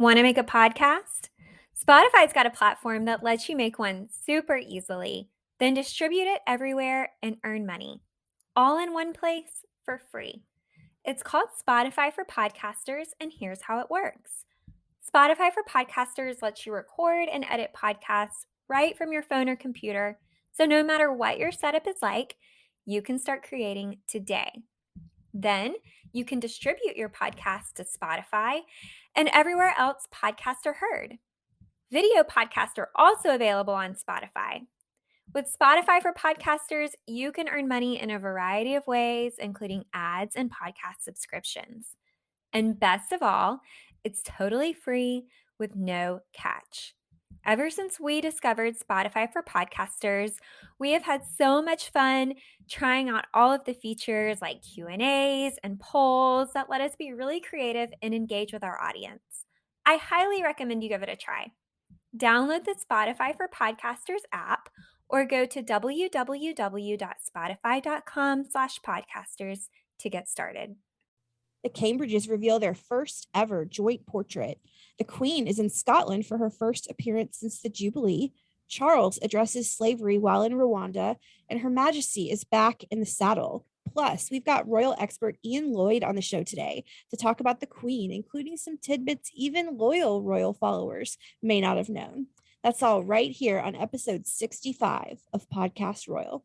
Want to make a podcast? Spotify's got a platform that lets you make one super easily, then distribute it everywhere and earn money, all in one place for free. It's called Spotify for Podcasters, and here's how it works. Spotify for Podcasters lets you record and edit podcasts right from your phone or computer, so no matter what your setup is like, you can start creating today. Then you can distribute your podcast to Spotify and everywhere else podcasts are heard. Video podcasts are also available on Spotify. With Spotify for Podcasters, you can earn money in a variety of ways, including ads and podcast subscriptions. And best of all, it's totally free with no catch. Ever since we discovered Spotify for Podcasters, we have had so much fun trying out all of the features like Q&As and polls that let us be really creative and engage with our audience. I highly recommend you give it a try. Download the Spotify for Podcasters app or go to www.spotify.com/podcasters to get started. The Cambridges reveal their first ever joint portrait. The Queen is in Scotland for her first appearance since the Jubilee. Charles addresses slavery while in Rwanda, and Her Majesty is back in the saddle. Plus, we've got royal expert Ian Lloyd on the show today to talk about the Queen, including some tidbits even loyal royal followers may not have known. That's all right here on episode 65 of Podcast Royal.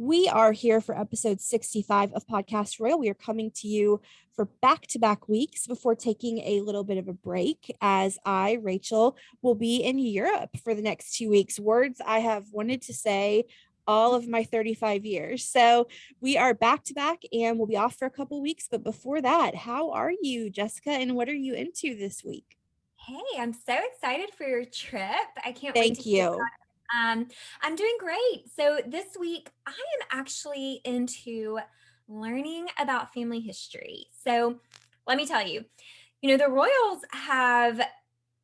We are here for episode 65 of Podcast Royal. We are coming to you for back-to-back weeks before taking a little bit of a break, as I, Rachel, will be in Europe for the next 2 weeks. Words I have wanted to say all of my 35 years. So we are back-to-back and we'll be off for a couple weeks. But before that, how are you, Jessica, and what are you into this week? Hey, I'm so excited for your trip. I can't wait to Thank hear you. about it. I'm doing great. So this week I am actually into learning about family history. So let me tell you, the royals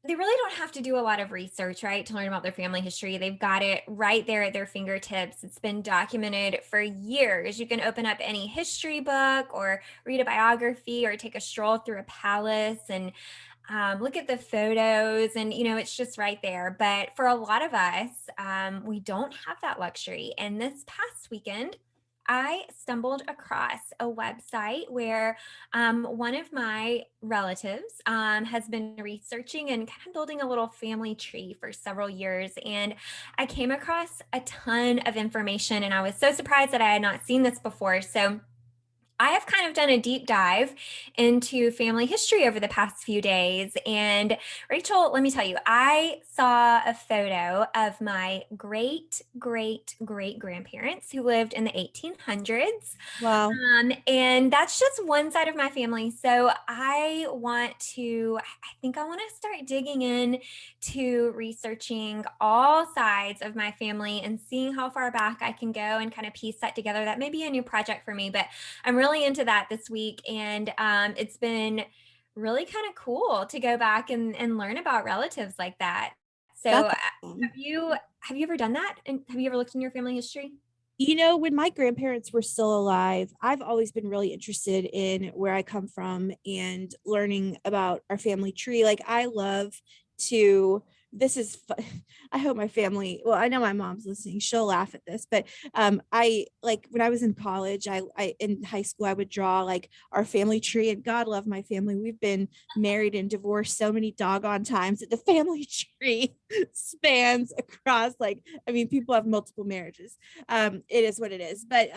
they really don't have to do a lot of research, right, to learn about their family history. They've got it right there at their fingertips. It's been documented for years. You can open up any history book or read a biography or take a stroll through a palace and look at the photos, and it's just right there. But for a lot of us, we don't have that luxury. And this past weekend, I stumbled across a website where one of my relatives has been researching and kind of building a little family tree for several years. And I came across a ton of information, and I was so surprised that I had not seen this before. So I have kind of done a deep dive into family history over the past few days. And Rachel, let me tell you, I saw a photo of my great, great, great grandparents who lived in the 1800s. Wow. And that's just one side of my family. So I think I want to start digging in to researching all sides of my family and seeing how far back I can go and kind of piece that together. That may be a new project for me, but I'm really into that this week. And it's been really kind of cool to go back and learn about relatives like that. So That's awesome. have you ever done that? And have you ever looked in your family history? When my grandparents were still alive, I've always been really interested in where I come from and learning about our family tree. Like, I love to, this is, I hope my family, well, I know my mom's listening, she'll laugh at this, but I, like, when I was in college, I in high school, I would draw like our family tree, and God love my family. We've been married and divorced so many doggone times that the family tree spans across, like, I mean, people have multiple marriages. It is what it is. But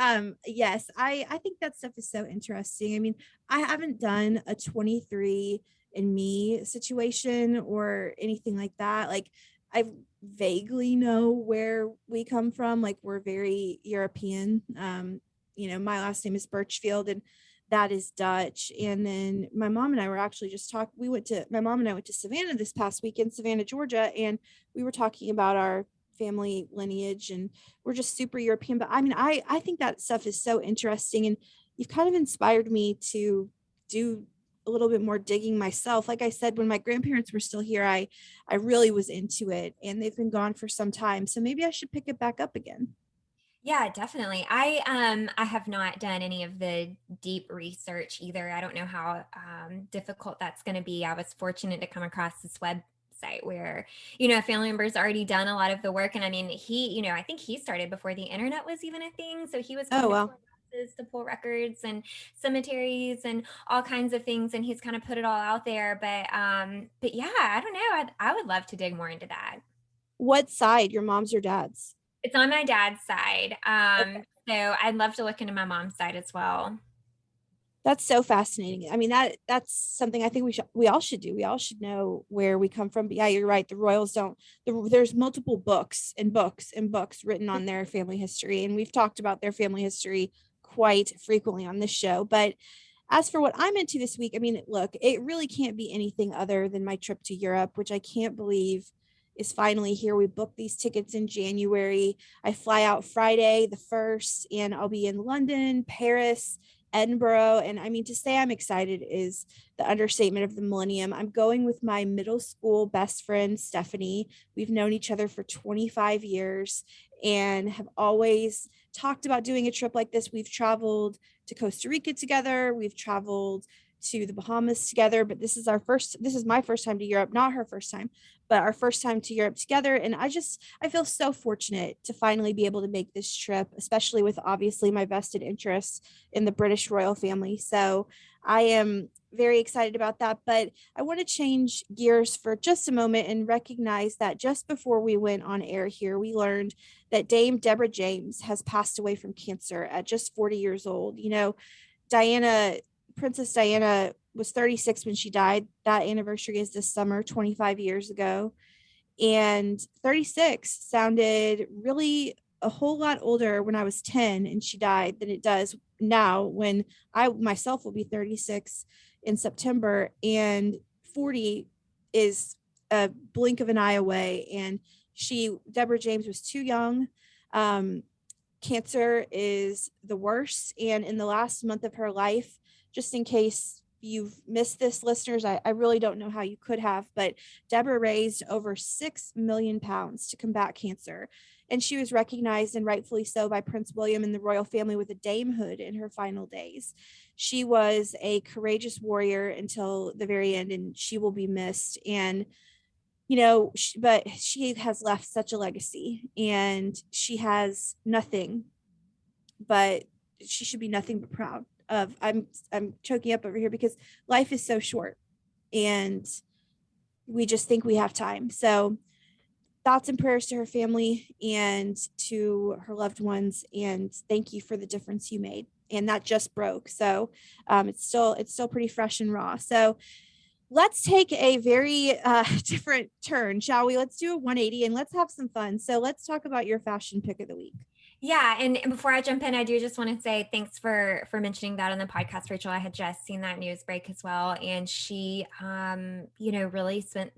yes, I think that stuff is so interesting. I mean, I haven't done a 23 and me situation or anything like that. Like, I vaguely know where we come from. Like, we're very European. My last name is Birchfield, and that is Dutch. And then my mom and I were actually just talking. My mom and I went to Savannah this past weekend, Savannah, Georgia, and we were talking about our family lineage, and we're just super European. But I mean, I think that stuff is so interesting, and you've kind of inspired me to do a little bit more digging myself. Like I said, when my grandparents were still here, I really was into it, and they've been gone for some time. So maybe I should pick it back up again. Yeah, definitely. I have not done any of the deep research either. I don't know how difficult that's going to be. I was fortunate to come across this website where, family members already done a lot of the work. And I mean, I think he started before the internet was even a thing. So he was Oh, going to well. courthouses to pull records and cemeteries and all kinds of things, and he's kind of put it all out there. But yeah, I don't know. I would love to dig more into that. What side, your mom's or dad's? It's on my dad's side. Okay. So I'd love to look into my mom's side as well. That's so fascinating. I mean, that's something I think we all should do. We all should know where we come from. But yeah, you're right. The royals don't. There's multiple books and books and books written on their family history, and we've talked about their family history quite frequently on this show. But as for what I'm into this week, I mean, look, it really can't be anything other than my trip to Europe, which I can't believe is finally here. We booked these tickets in January. I fly out Friday the 1st, and I'll be in London, Paris, Edinburgh. And I mean, to say I'm excited is the understatement of the millennium. I'm going with my middle school best friend, Stephanie. We've known each other for 25 years and have always talked about doing a trip like this. We've traveled to Costa Rica together, we've traveled to the Bahamas together, but this is my first time to Europe, not her first time, but our first time to Europe together. And I feel so fortunate to finally be able to make this trip, especially with obviously my vested interests in the British royal family. So I am very excited about that. But I want to change gears for just a moment and recognize that just before we went on air here, we learned that Dame Deborah James has passed away from cancer at just 40 years old. Diana, Princess Diana was 36 when she died. That anniversary is this summer, 25 years ago. And 36 sounded really a whole lot older when I was 10 and she died than it does now when I myself will be 36 in September, and 40 is a blink of an eye away. And Deborah James was too young. Um, Cancer is the worst. And in the last month of her life, just in case you've missed this, listeners, I really don't know how you could have, but Deborah raised over 6 million pounds to combat cancer. And she was recognized, and rightfully so, by Prince William and the royal family with a damehood in her final days. She was a courageous warrior until the very end, and she will be missed. And but she has left such a legacy, and she has nothing, but she should be nothing but proud of. I'm choking up over here because life is so short and we just think we have time. So thoughts and prayers to her family and to her loved ones, and thank you for the difference you made. And that just broke, so it's still pretty fresh and raw. So let's take a very different turn, shall we? Let's do a 180 and let's have some fun. So let's talk about your fashion pick of the week. Yeah, and before I jump in, I do just want to say thanks for mentioning that on the podcast, Rachel. I had just seen that news break as well, and she, really spent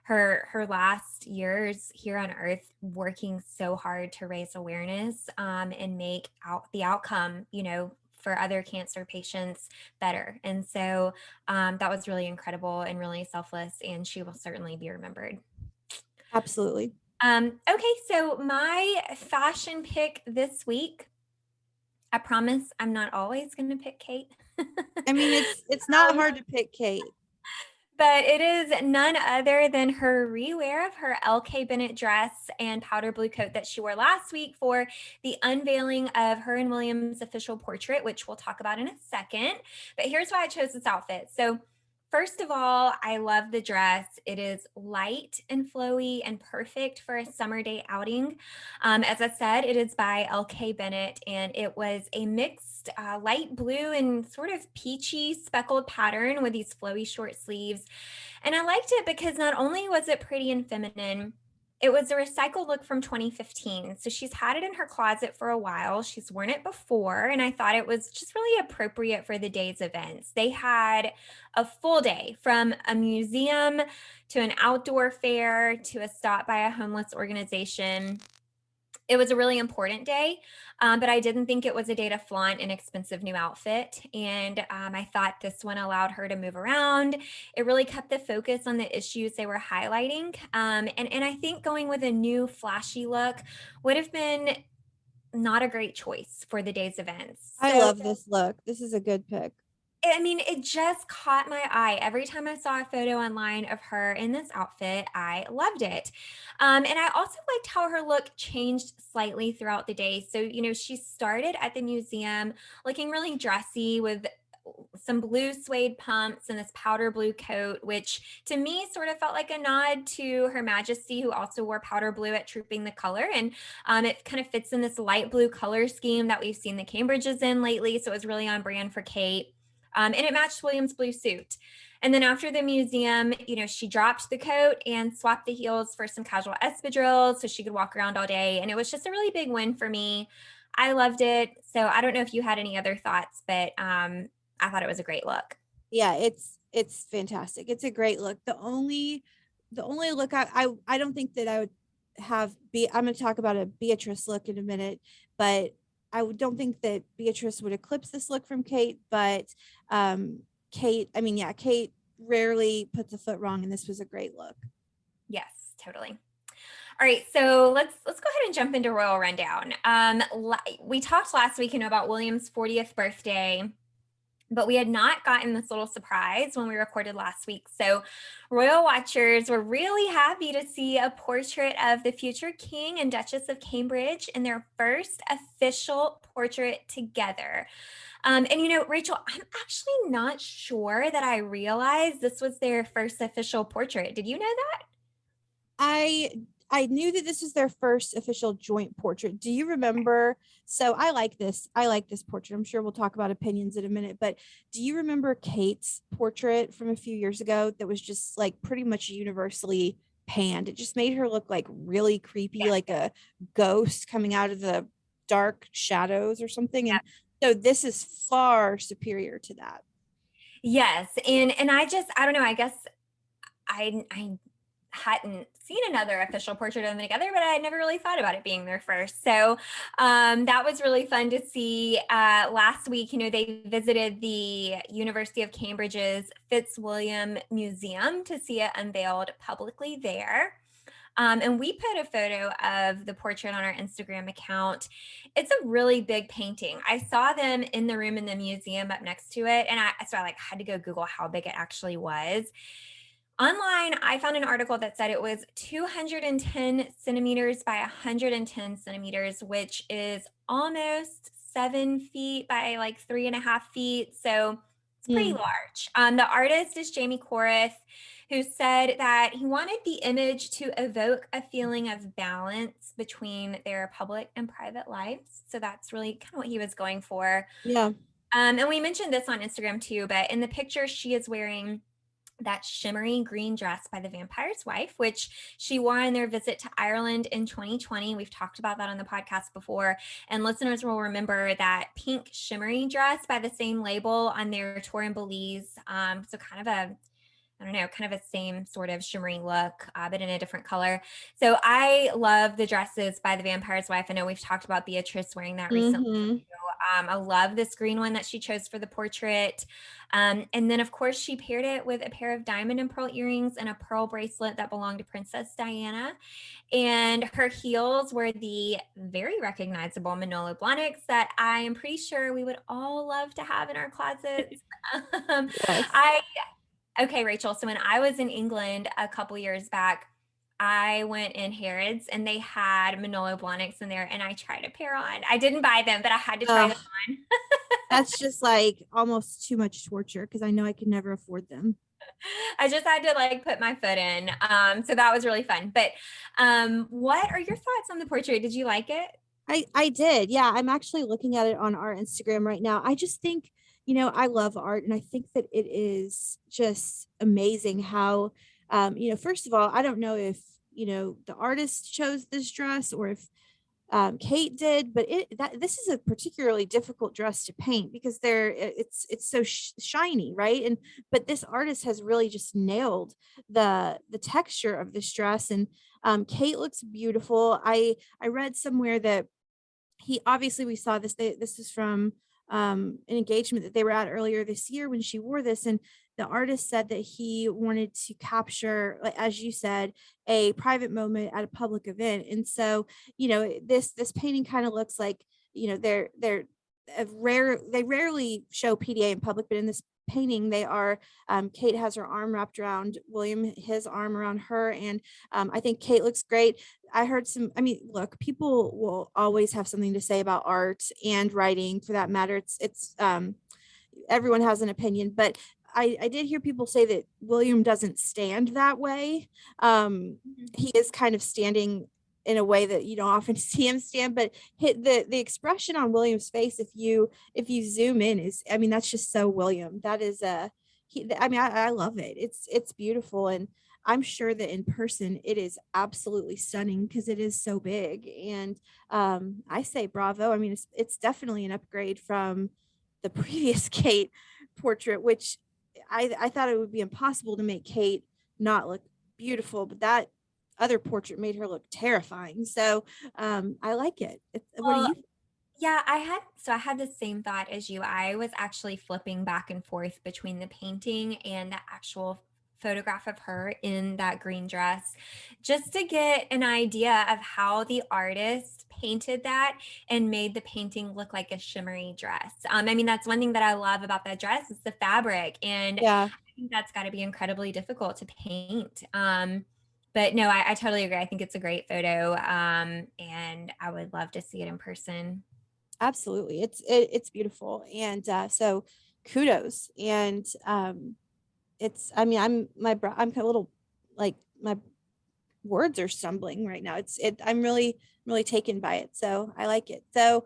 her last years here on Earth working so hard to raise awareness, and make out the outcome, for other cancer patients better. And so that was really incredible and really selfless, and she will certainly be remembered. Absolutely. Okay, so my fashion pick this week, I promise I'm not always going to pick Kate. I mean, it's not Um, hard to pick Kate. but it is none other than her rewear of her LK Bennett dress and powder blue coat that she wore last week for the unveiling of her and William's official portrait, which we'll talk about in a second. But here's why I chose this outfit. So first of all, I love the dress. It is light and flowy and perfect for a summer day outing. As I said, it is by LK Bennett, and it was a mixed light blue and sort of peachy speckled pattern with these flowy short sleeves. And I liked it because not only was it pretty and feminine, it was a recycled look from 2015. So she's had it in her closet for a while. She's worn it before, and I thought it was just really appropriate for the day's events. They had a full day from a museum to an outdoor fair to a stop by a homeless organization. It was a really important day, but I didn't think it was a day to flaunt an expensive new outfit. And I thought this one allowed her to move around. It really kept the focus on the issues they were highlighting. And I think going with a new flashy look would have been not a great choice for the day's events. I So love this look. This is a good pick. I mean, it just caught my eye. Every time I saw a photo online of her in this outfit, I loved it. And I also liked how her look changed slightly throughout the day. So, she started at the museum looking really dressy with some blue suede pumps and this powder blue coat, which to me sort of felt like a nod to Her Majesty, who also wore powder blue at Trooping the Color. And it kind of fits in this light blue color scheme that we've seen the Cambridges in lately. So it was really on brand for Kate. And it matched William's blue suit. And then after the museum, she dropped the coat and swapped the heels for some casual espadrilles so she could walk around all day. And it was just a really big win for me. I loved it. So I don't know if you had any other thoughts, but I thought it was a great look. Yeah, it's fantastic. It's a great look. The only look I don't think that I would I'm going to talk about a Beatrice look in a minute, but don't think that Beatrice would eclipse this look from Kate, but Kate rarely puts a foot wrong, and this was a great look. Yes, totally. All right, so let's go ahead and jump into Royal Rundown. We talked last week, about William's 40th birthday, but we had not gotten this little surprise when we recorded last week. So royal watchers were really happy to see a portrait of the future King and Duchess of Cambridge in their first official portrait together. And Rachel, I'm actually not sure that I realized this was their first official portrait. Did you know that? I knew that this was their first official joint portrait. Do you remember? So I like this. I like this portrait. I'm sure we'll talk about opinions in a minute, but do you remember Kate's portrait from a few years ago that was just like pretty much universally panned? It just made her look like really creepy, Yeah. like a ghost coming out of the dark shadows or something. Yeah. And so this is far superior to that. Yes, and I don't know. I guess I hadn't seen another official portrait of them together, but I had never really thought about it being their first. So that was really fun to see. Last week, they visited the University of Cambridge's Fitzwilliam Museum to see it unveiled publicly there. And we put a photo of the portrait on our Instagram account. It's a really big painting. I saw them in the room in the museum up next to it, and so I had to go Google how big it actually was. Online, I found an article that said it was 210 centimeters by 110 centimeters, which is almost 7 feet by like 3.5 feet. So it's pretty large. The artist is Jamie Coreth, who said that he wanted the image to evoke a feeling of balance between their public and private lives. So that's really kind of what he was going for. Yeah. And we mentioned this on Instagram too, but in the picture, she is wearing that shimmery green dress by the Vampire's Wife, which she wore on their visit to Ireland in 2020. We've talked about that on the podcast before, and listeners will remember that pink shimmery dress by the same label on their tour in Belize. So kind of a same sort of shimmery look, but in a different color. So I love the dresses by the Vampire's Wife. I know we've talked about Beatrice wearing that recently. I love this green one that she chose for the portrait. And then, of course, she paired it with a pair of diamond and pearl earrings and a pearl bracelet that belonged to Princess Diana. And her heels were the very recognizable Manolo Blahniks that I am pretty sure we would all love to have in our closets. Yes. Okay, Rachel. So when I was in England a couple years back, I went in Harrods and they had Manolo Blahniks in there, and I tried a pair on. I didn't buy them, but I had to try them on. That's just like almost too much torture because I know I could never afford them. I just had to like put my foot in. So that was really fun. But what are your thoughts on the portrait? Did you like it? I did. Yeah, I'm actually looking at it on our Instagram right now. I just think, I love art, and I think that it is just amazing how, first of all, I don't know if, the artist chose this dress or if Kate did, but this is a particularly difficult dress to paint because it's so shiny, right? And but this artist has really just nailed the texture of this dress, and Kate looks beautiful. I read somewhere that we saw this. This is from an engagement that they were at earlier this year when she wore this. And the artist said that he wanted to capture, like as you said, a private moment at a public event. And so, this painting kind of looks like, they're they rarely show PDA in public, but in this painting they are, Kate has her arm wrapped around William, his arm around her, and I think Kate looks great. I mean, look, people will always have something to say about art and writing for that matter. It's everyone has an opinion, but I did hear people say that William doesn't stand that way. He is kind of standing in a way that you don't often see him stand, but the expression on William's face, if you zoom in, is, I mean, that's just so William. That is I mean, I love it. It's beautiful, and I'm sure that in person it is absolutely stunning because it is so big. And I say bravo. I mean, it's definitely an upgrade from the previous Kate portrait, which I thought it would be impossible to make Kate not look beautiful, but that other portrait made her look terrifying. So I like it. What do Well, you? yeah, I had the same thought as you. I was actually flipping back and forth between the painting and the actual photograph of her in that green dress, just to get an idea of how the artist painted that and made the painting look like a shimmery dress. I mean, that's one thing that I love about that dress is the fabric, and Yeah, I think that's got to be incredibly difficult to paint. But no, I totally agree. I think it's a great photo, and I would love to see it in person. absolutely. It's beautiful, and so kudos. And it's, I mean, I'm kind of a little, like, my words are stumbling right now. I'm really taken by it. So I like it. So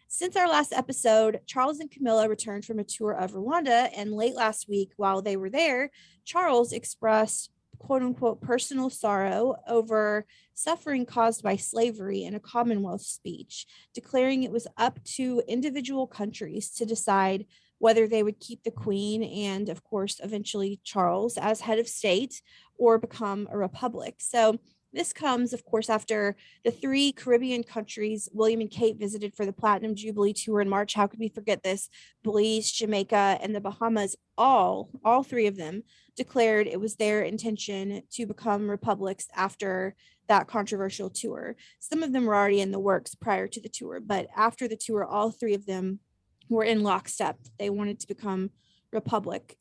since our last episode, Charles and Camilla returned from a tour of Rwanda, and late last week, while they were there, Charles expressed quote unquote personal sorrow over suffering caused by slavery in a Commonwealth speech, declaring it was up to individual countries to decide whether they would keep the Queen and, of course, eventually Charles as head of state or become a republic. So this comes, of course, after the three Caribbean countries William and Kate visited for the Platinum Jubilee tour in March. How could we forget this? Belize, Jamaica, and the Bahamas, all three of them declared it was their intention to become republics after that controversial tour. Some of them were already in the works prior to the tour, but after the tour, all three of them were in lockstep. They wanted to become republics,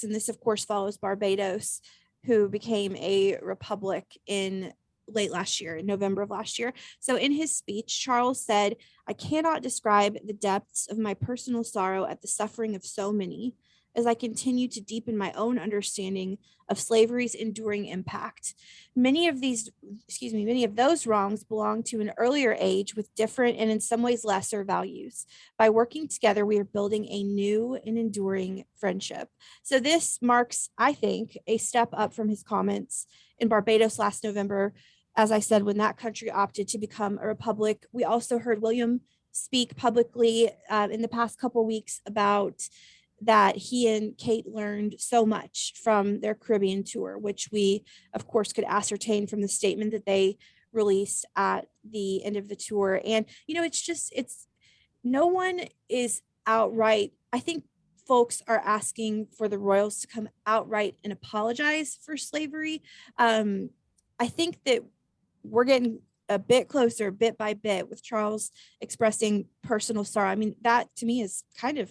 and this, of course, follows Barbados, who became a republic in late last year, in November of last year. So in his speech, Charles said, "I cannot describe the depths of my personal sorrow at the suffering of so many as I continue to deepen my own understanding of slavery's enduring impact. Many of those wrongs belong to an earlier age with different and in some ways lesser values. By working together, we are building a new and enduring friendship." So this marks, I think, a step up from his comments in Barbados last November. As I said, when that country opted to become a republic, we also heard William speak publicly in the past couple weeks about that he and Kate learned so much from their Caribbean tour, which we, of course, could ascertain from the statement that they released at the end of the tour. And, it's no one is outright, I think folks are asking for the royals to come outright and apologize for slavery. I think that we're getting a bit closer, bit by bit, with Charles expressing personal sorrow. I mean, that to me is kind of,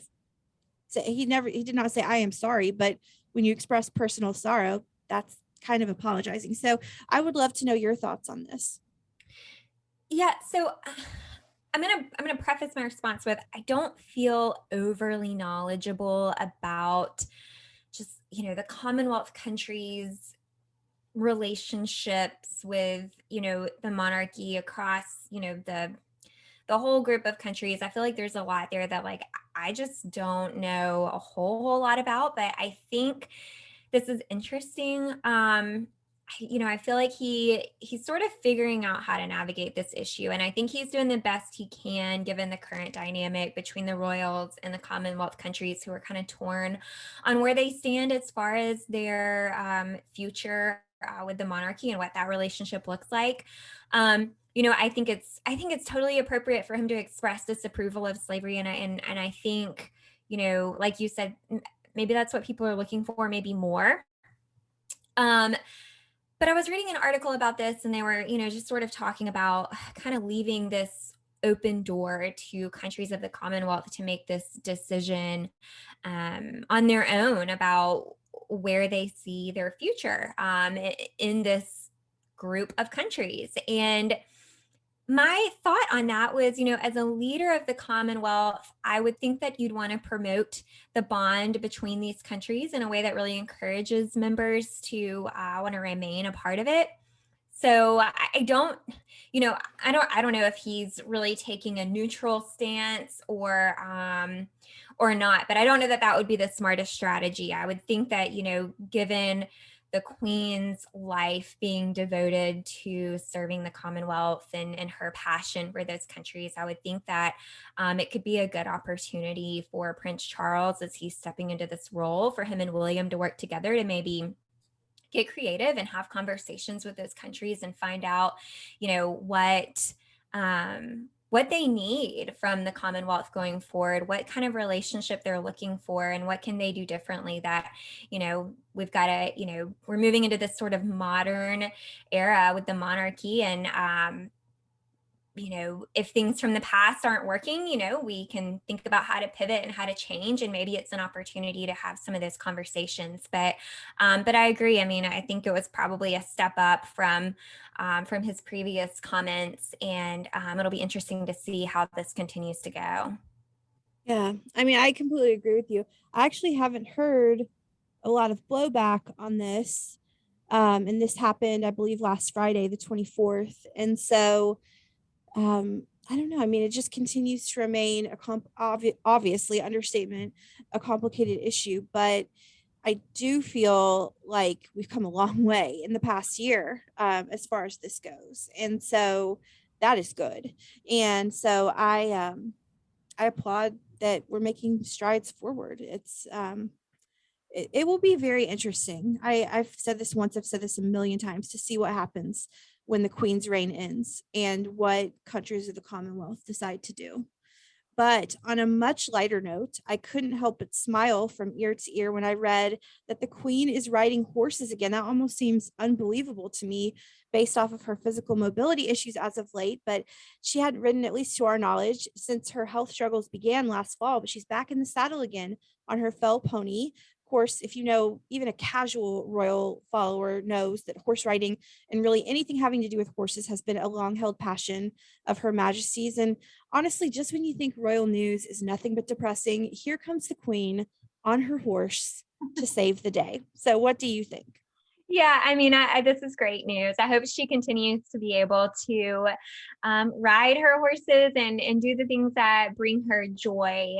he did not say I am sorry, but when you express personal sorrow, that's kind of apologizing. So I would love to know your thoughts on this. Yeah, so I'm gonna preface my response with I don't feel overly knowledgeable about just the Commonwealth countries relationships with the monarchy across the whole group of countries. I feel like there's a lot there that like I just don't know a whole lot about, but I think this is interesting. I feel like he's sort of figuring out how to navigate this issue, and I think he's doing the best he can given the current dynamic between the royals and the Commonwealth countries, who are kind of torn on where they stand as far as their future with the monarchy and what that relationship looks like. I think it's totally appropriate for him to express disapproval of slavery, and I think, like you said, maybe that's what people are looking for, maybe more. Um, but I was reading an article about this, and they were, just sort of talking about kind of leaving this open door to countries of the Commonwealth to make this decision on their own about where they see their future in this group of countries. And my thought on that was, as a leader of the Commonwealth, I would think that you'd want to promote the bond between these countries in a way that really encourages members to want to remain a part of it. So I don't, I don't know if he's really taking a neutral stance or not, but I don't know that that would be the smartest strategy. I would think that, given the Queen's life being devoted to serving the Commonwealth and her passion for those countries, I would think that it could be a good opportunity for Prince Charles, as he's stepping into this role, for him and William to work together to maybe get creative and have conversations with those countries and find out, what they need from the Commonwealth going forward, what kind of relationship they're looking for, and what can they do differently that, we've got to, we're moving into this sort of modern era with the monarchy. And if things from the past aren't working, we can think about how to pivot and how to change. And maybe it's an opportunity to have some of those conversations. But I agree. I mean, I think it was probably a step up from his previous comments, and it'll be interesting to see how this continues to go. Yeah, I mean, I completely agree with you. I actually haven't heard a lot of blowback on this. And this happened, I believe, last Friday, the 24th. And so I don't know. I mean, it just continues to remain a obviously understatement, a complicated issue, but I do feel like we've come a long way in the past year as far as this goes, and so that is good. And so I applaud that we're making strides forward. It will be very interesting. I've said this once, I've said this a million times, to see what happens when the Queen's reign ends and what countries of the Commonwealth decide to do. But on a much lighter note, I couldn't help but smile from ear to ear when I read that the Queen is riding horses again. That almost seems unbelievable to me based off of her physical mobility issues as of late, but she hadn't ridden, at least to our knowledge, since her health struggles began last fall. But she's back in the saddle again on her fell pony. Of course, if you know, even a casual royal follower knows that horse riding and really anything having to do with horses has been a long held passion of Her Majesty's. And honestly, just when you think royal news is nothing but depressing, here comes the Queen on her horse to save the day. So, what do you think? Yeah, I mean, this is great news. I hope she continues to be able to ride her horses and do the things that bring her joy.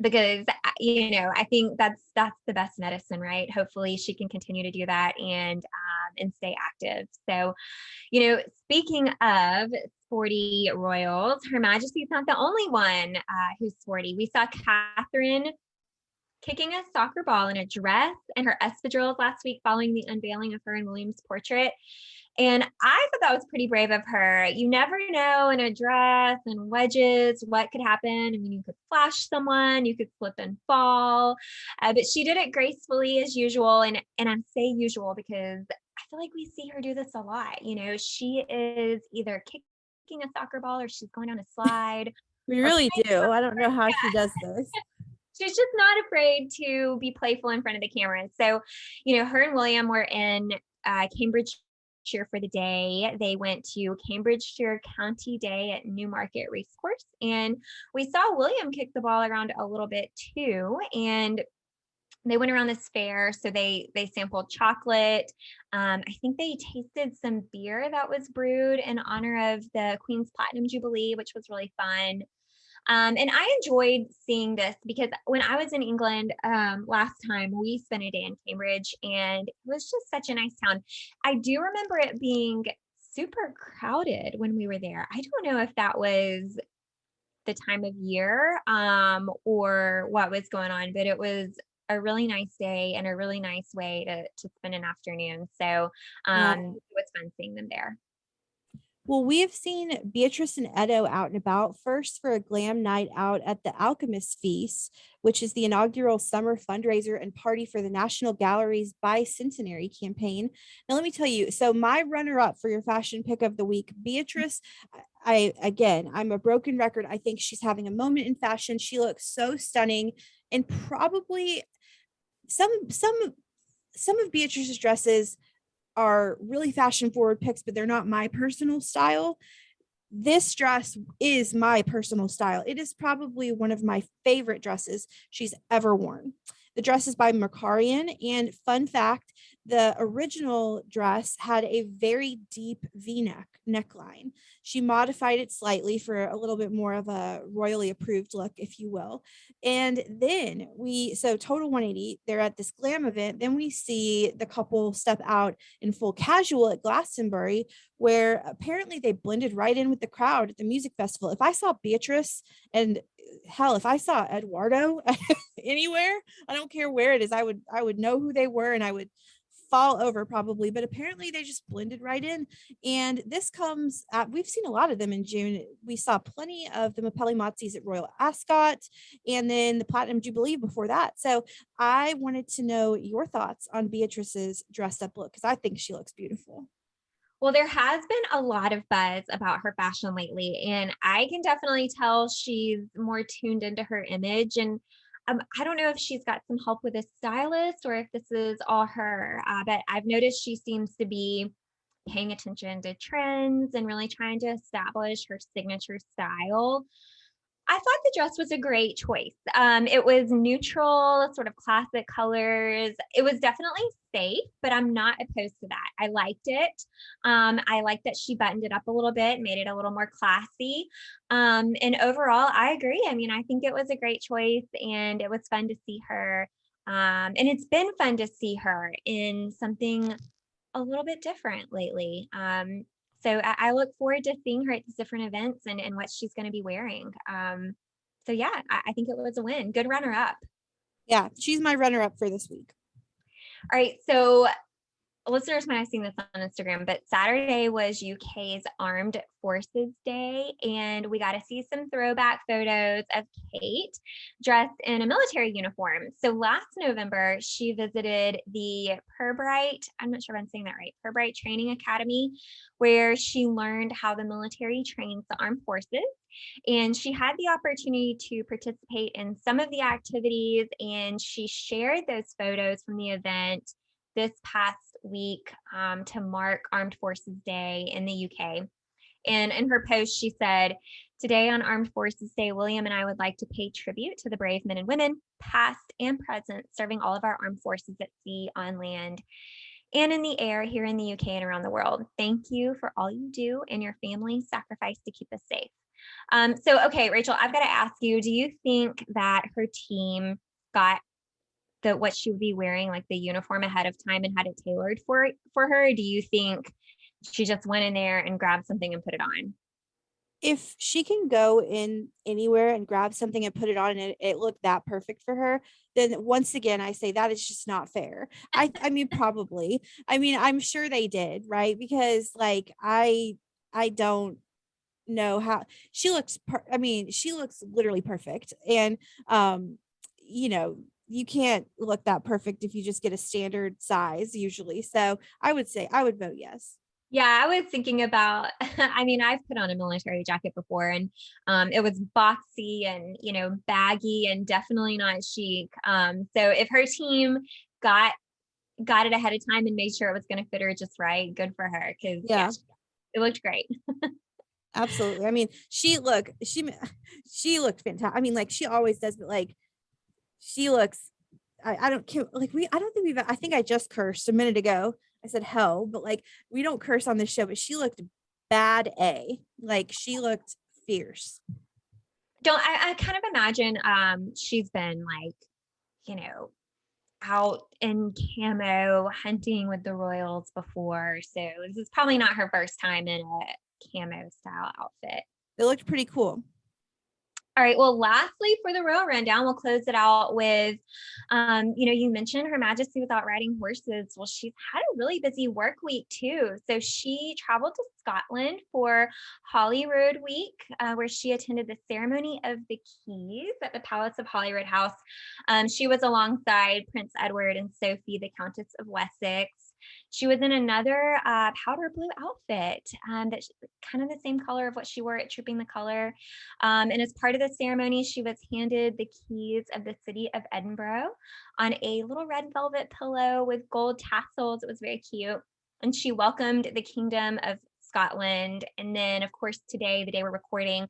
Because I think that's the best medicine, right? Hopefully she can continue to do that and stay active. So, speaking of sporty royals, Her Majesty is not the only one who's sporty. We saw Catherine kicking a soccer ball in a dress and her espadrilles last week following the unveiling of her and William's portrait. And I thought that was pretty brave of her. You never know in a dress and wedges what could happen. I mean, you could flash someone, you could slip and fall, but she did it gracefully as usual. And I say usual because I feel like we see her do this a lot. She is either kicking a soccer ball or she's going on a slide We or really playing. do. I don't know how she does this. She's just not afraid to be playful in front of the camera. So, her and William were in Cambridgeshire for the day. They went to Cambridgeshire County Day at Newmarket Racecourse, and we saw William kick the ball around a little bit too. And they went around this fair, so they sampled chocolate. I think they tasted some beer that was brewed in honor of the Queen's Platinum Jubilee, which was really fun. And I enjoyed seeing this because when I was in England last time, we spent a day in Cambridge, and it was just such a nice town. I do remember it being super crowded when we were there. I don't know if that was the time of year or what was going on, but it was a really nice day and a really nice way to spend an afternoon. So Yeah. it was fun seeing them there. Well, we have seen Beatrice and Edo out and about, first for a glam night out at the Alchemist Feast, which is the inaugural summer fundraiser and party for the National Gallery's Bicentenary campaign. Now, let me tell you, so my runner-up for your fashion pick of the week, Beatrice, I'm a broken record. I think she's having a moment in fashion. She looks so stunning, and probably some some some of Beatrice's dresses are really fashion forward picks, but they're not my personal style. This dress is my personal style. It is probably one of my favorite dresses she's ever worn. The dress is by Mercarian, and fun fact, the original dress had a very deep V-neck neckline. She modified it slightly for a little bit more of a royally approved look, if you will. And then so total 180, they're at this glam event. Then we see the couple step out in full casual at Glastonbury, where apparently they blended right in with the crowd at the music festival. If I saw Beatrice, and hell, if I saw Eduardo anywhere, I don't care where it is, I would know who they were, and I would fall over probably. But apparently they just blended right in. And this comes we've seen a lot of them in June. We saw plenty of the Mapelli Mazis at Royal Ascot, and then the Platinum Jubilee before that. So I wanted to know your thoughts on Beatrice's dressed up look, because I think she looks beautiful. Well, there has been a lot of buzz about her fashion lately, and I can definitely tell she's more tuned into her image. And I don't know if she's got some help with a stylist or if this is all her, but I've noticed she seems to be paying attention to trends and really trying to establish her signature style. I thought the dress was a great choice. It was neutral, sort of classic colors. It was definitely safe, but I'm not opposed to that. I liked it. I liked that she buttoned it up a little bit, made it a little more classy. And overall, I agree. I mean, I think it was a great choice, and it was fun to see her. And it's been fun to see her in something a little bit different lately. So I look forward to seeing her at these different events and what she's going to be wearing. So yeah, I think it was a win. Good runner up. Yeah, she's my runner up for this week. All right. So listeners might have seen this on Instagram, but Saturday was UK's Armed Forces Day, and we got to see some throwback photos of Kate dressed in a military uniform. So last November, she visited the Purbright, I'm not sure if I'm saying that right, Purbright Training Academy, where she learned how the military trains the armed forces. And she had the opportunity to participate in some of the activities, and she shared those photos from the event this past week to mark Armed Forces Day in the UK. And in her post, she said, "Today on Armed Forces Day, William and I would like to pay tribute to the brave men and women, past and present, serving all of our armed forces at sea, on land, and in the air here in the UK and around the world. Thank you for all you do and your family's sacrifice to keep us safe." Okay, Rachel, I've got to ask you, do you think that her team got what she would be wearing, like the uniform, ahead of time and had it tailored for her? Or do you think she just went in there and grabbed something and put it on? If she can go in anywhere and grab something and put it on, and it looked that perfect for her, then once again I say that is just not fair. I mean, probably, I mean, I'm sure they did, right? Because like I don't know how she looks I mean, she looks literally perfect. And you know, you can't look that perfect if you just get a standard size usually. So I would say I would vote yes. Yeah, I was thinking about, I mean, I've put on a military jacket before, and it was boxy and, baggy and definitely not chic. So if her team got it ahead of time and made sure it was going to fit her just right, good for her. Cause yeah, Yeah, it looked great. absolutely. I mean, she looked fantastic. I mean, like she always does, but like she looks, I don't care. Like I don't think I think I just cursed a minute ago. I said hell, but like we don't curse on this show, but she looked bad A. Like she looked fierce. Don't I kind of imagine she's been like, you know, out in camo hunting with the royals before. So this is probably not her first time in a camo style outfit. It looked pretty cool. All right. Well, lastly, for the royal rundown, we'll close it out with, you mentioned Her Majesty without riding horses. Well, she's had a really busy work week too. So she traveled to Scotland for Holyrood week, where she attended the ceremony of the keys at the Palace of Holyrood House. She was alongside Prince Edward and Sophie, the Countess of Wessex. She was in another powder blue outfit that's kind of the same color of what she wore at Trooping the Color. And as part of the ceremony, she was handed the keys of the city of Edinburgh on a little red velvet pillow with gold tassels. It was very cute. And she welcomed the Kingdom of Scotland. And then, of course, today, the day we're recording,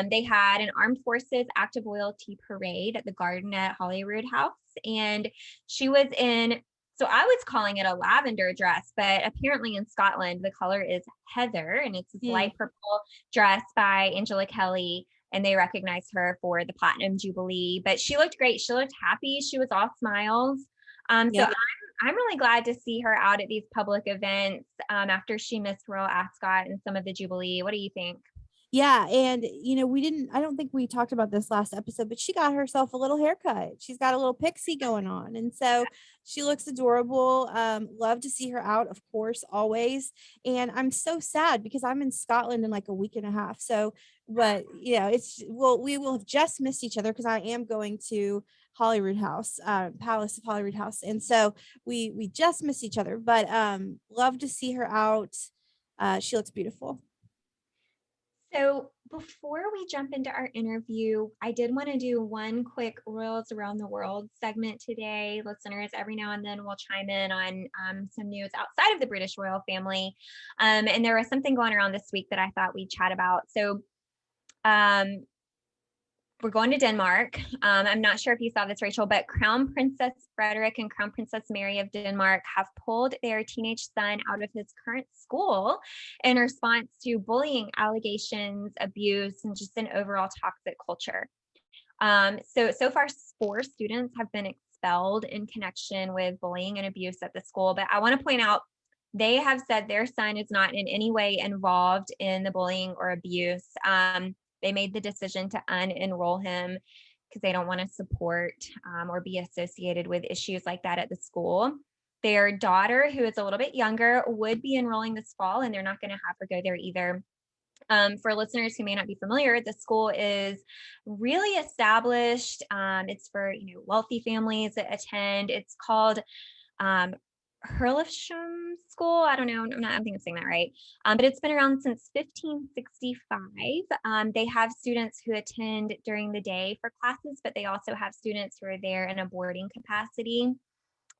they had an Armed Forces Active Loyalty Parade at the garden at Holyrood House. And she was in, so I was calling it a lavender dress, but apparently in Scotland, the color is heather, and it's this light purple dress by Angela Kelly, and they recognized her for the Platinum Jubilee. But she looked great. She looked happy. She was all smiles. So I'm really glad to see her out at these public events after she missed Royal Ascot and some of the Jubilee. What do you think? Yeah, and I don't think we talked about this last episode, but she got herself a little haircut. She's got a little pixie going on. And so she looks adorable. Love to see her out, of course, always. And I'm so sad because I'm in Scotland in like a week and a half. So, but we will have just missed each other because I am going to Holyrood House, Palace of Holyrood House. And so we just missed each other, but love to see her out. She looks beautiful. So before we jump into our interview, I did want to do one quick Royals Around the World segment today. Listeners, every now and then we'll chime in on some news outside of the British royal family. And there was something going around this week that I thought we'd chat about. So we're going to Denmark. I'm not sure if you saw this, Rachel, but Crown Princess Frederik and Crown Princess Mary of Denmark have pulled their teenage son out of his current school in response to bullying allegations, abuse, and just an overall toxic culture. So far, 4 students have been expelled in connection with bullying and abuse at the school. But I want to point out, they have said their son is not in any way involved in the bullying or abuse. They made the decision to unenroll him because they don't want to support or be associated with issues like that at the school. Their daughter, who is a little bit younger, would be enrolling this fall, and they're not going to have her go there either. For listeners who may not be familiar, the school is really established. It's for wealthy families that attend. It's called Herlufsholm School. I don't know. I think I'm saying that right. But it's been around since 1565. They have students who attend during the day for classes, but they also have students who are there in a boarding capacity.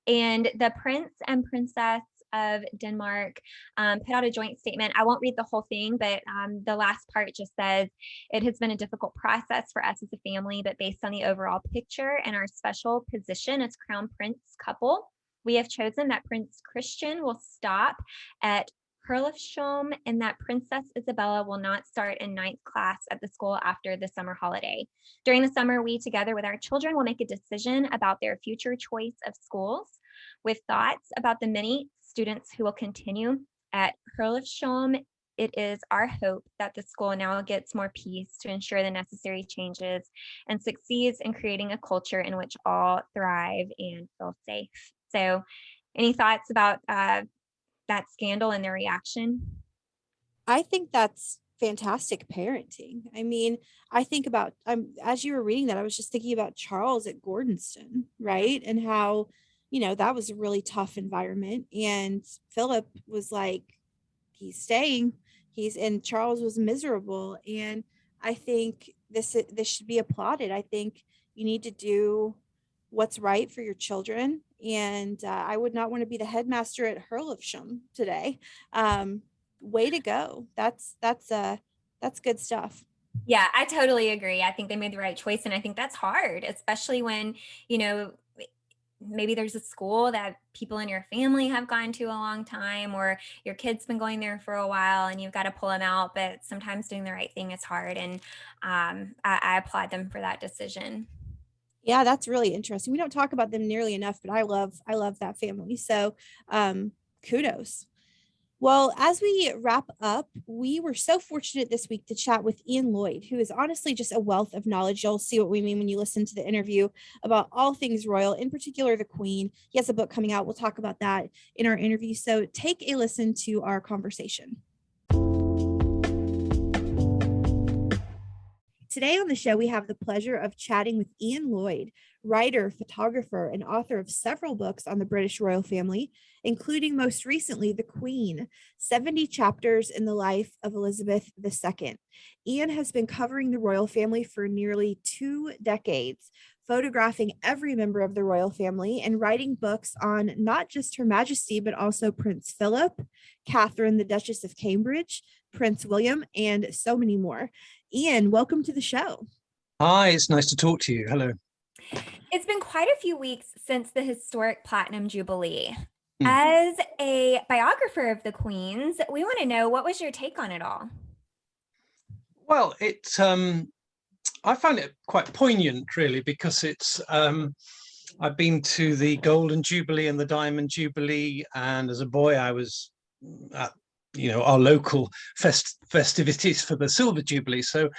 And the Prince and Princess of Denmark put out a joint statement. I won't read the whole thing, but the last part just says, it has been a difficult process for us as a family, but based on the overall picture and our special position as Crown Prince couple, we have chosen that Prince Christian will stop at Herlufsholm and that Princess Isabella will not start in 9th class at the school after the summer holiday. During the summer, we, together with our children, will make a decision about their future choice of schools with thoughts about the many students who will continue at Herlufsholm. It is our hope that the school now gets more peace to ensure the necessary changes and succeeds in creating a culture in which all thrive and feel safe. So any thoughts about that scandal and their reaction? I think that's fantastic parenting. I mean, I think about as you were reading that, I was just thinking about Charles at Gordonston, right? And how, that was a really tough environment. And Philip was like, he's staying. And Charles was miserable. And I think this should be applauded. I think you need to do what's right for your children. And I would not want to be the headmaster at Herlufsholm today. Way to go. That's good stuff. Yeah, I totally agree. I think they made the right choice. And I think that's hard, especially when, maybe there's a school that people in your family have gone to a long time, or your kid's been going there for a while and you've got to pull them out. But sometimes doing the right thing is hard. And I applaud them for that decision. Yeah, that's really interesting. We don't talk about them nearly enough, but I love that family. So kudos. Well, as we wrap up, we were so fortunate this week to chat with Ian Lloyd, who is honestly just a wealth of knowledge. You'll see what we mean when you listen to the interview about all things royal, in particular the Queen. He has a book coming out. We'll talk about that in our interview. So take a listen to our conversation. Today on the show, we have the pleasure of chatting with Ian Lloyd, writer, photographer, and author of several books on the British royal family, including most recently The Queen, 70 Chapters in the Life of Elizabeth II. Ian has been covering the royal family for nearly 2 decades, photographing every member of the royal family and writing books on not just Her Majesty, but also Prince Philip, Catherine, the Duchess of Cambridge, Prince William, and so many more. Ian, welcome to the show. Hi, it's nice to talk to you. Hello. It's been quite a few weeks since the historic Platinum Jubilee. As a biographer of the Queens, we want to know, what was your take on it all? Well, I find it quite poignant, really, because I've been to the Golden Jubilee and the Diamond Jubilee, and as a boy, I was at our local festivities for the Silver Jubilee. So,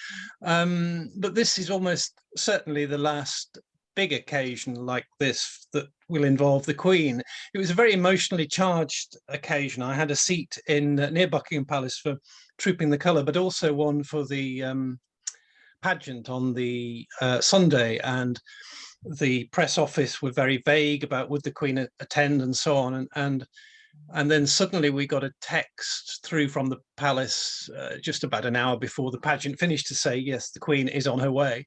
but this is almost certainly the last big occasion like this that will involve the Queen. It was a very emotionally charged occasion. I had a seat near Buckingham Palace for Trooping the Colour, but also one for the pageant on the Sunday, and the press office were very vague about would the Queen attend and so on, and then suddenly we got a text through from the palace just about an hour before the pageant finished to say, yes, the Queen is on her way.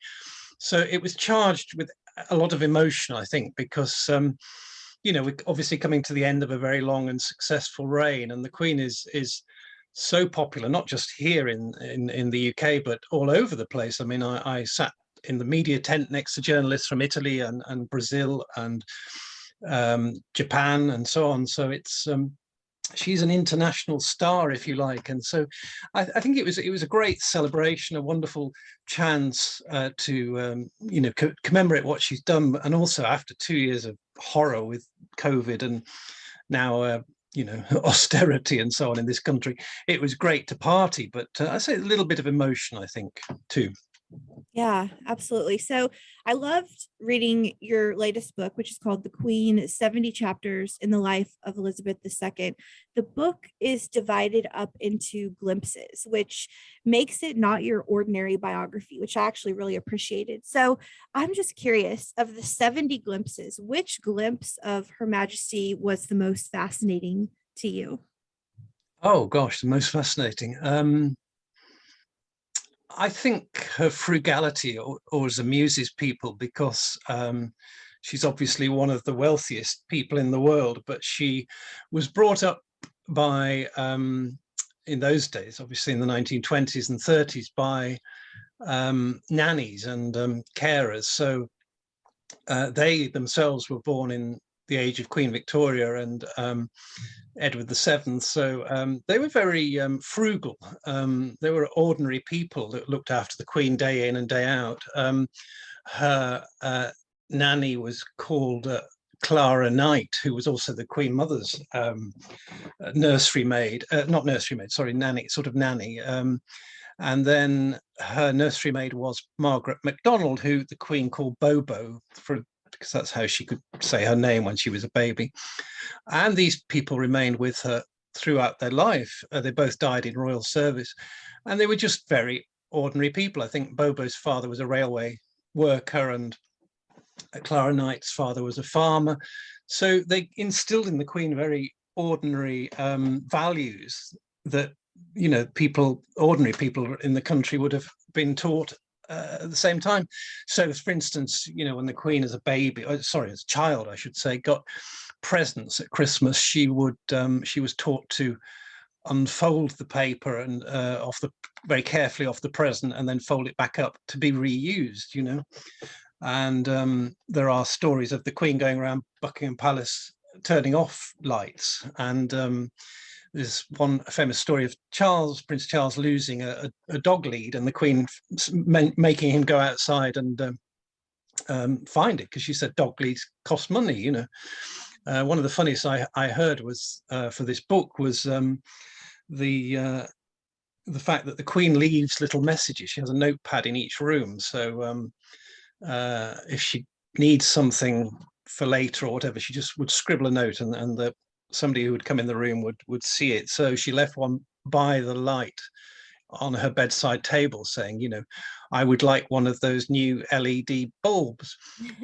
So it was charged with a lot of emotion, I think, because, we're obviously coming to the end of a very long and successful reign, and the Queen is so popular, not just here in the UK, but all over the place. I mean, I sat in the media tent next to journalists from Italy and Brazil and Japan and so on. So it's she's an international star, if you like, and so I think it was a great celebration, a wonderful chance to commemorate what she's done, and also after 2 years of horror with COVID and now austerity and so on in this country, it was great to party. But I say a little bit of emotion, I think, too. Yeah, absolutely. So I loved reading your latest book, which is called The Queen, 70 Chapters in the Life of Elizabeth II. The book is divided up into glimpses, which makes it not your ordinary biography, which I actually really appreciated. So I'm just curious, of the 70 glimpses, which glimpse of Her Majesty was the most fascinating to you? Oh, gosh, the most fascinating. I think her frugality always amuses people because she's obviously one of the wealthiest people in the world, but she was brought up by, in those days, obviously in the 1920s and 30s, by nannies and carers. So they themselves were born in the age of Queen Victoria and Edward VII. So they were very frugal. They were ordinary people that looked after the Queen day in and day out. Her nanny was called Clara Knight, who was also the Queen Mother's nursery maid, not nursery maid, sorry, nanny, sort of nanny. And then her nursery maid was Margaret MacDonald, who the Queen called Bobo, because that's how she could say her name when she was a baby. And these people remained with her throughout their life. They both died in royal service, and they were just very ordinary people. I think Bobo's father was a railway worker, and Clara Knight's father was a farmer. So they instilled in the Queen very ordinary values that ordinary people in the country would have been taught at the same time. So, for instance, when the Queen as as a child, I should say, got presents at Christmas, she was taught to unfold the paper and very carefully off the present, and then fold it back up to be reused. And there are stories of the Queen going around Buckingham Palace turning off lights, and there's one famous story of Prince Charles losing a dog lead, and the Queen making him go outside and find it, because she said dog leads cost money, One of the funniest I heard was for this book was the fact that the Queen leaves little messages. She has a notepad in each room, so if she needs something for later or whatever, she just would scribble a note, and somebody who would come in the room would see it. So she left one by the light on her bedside table saying, I would like one of those new LED bulbs.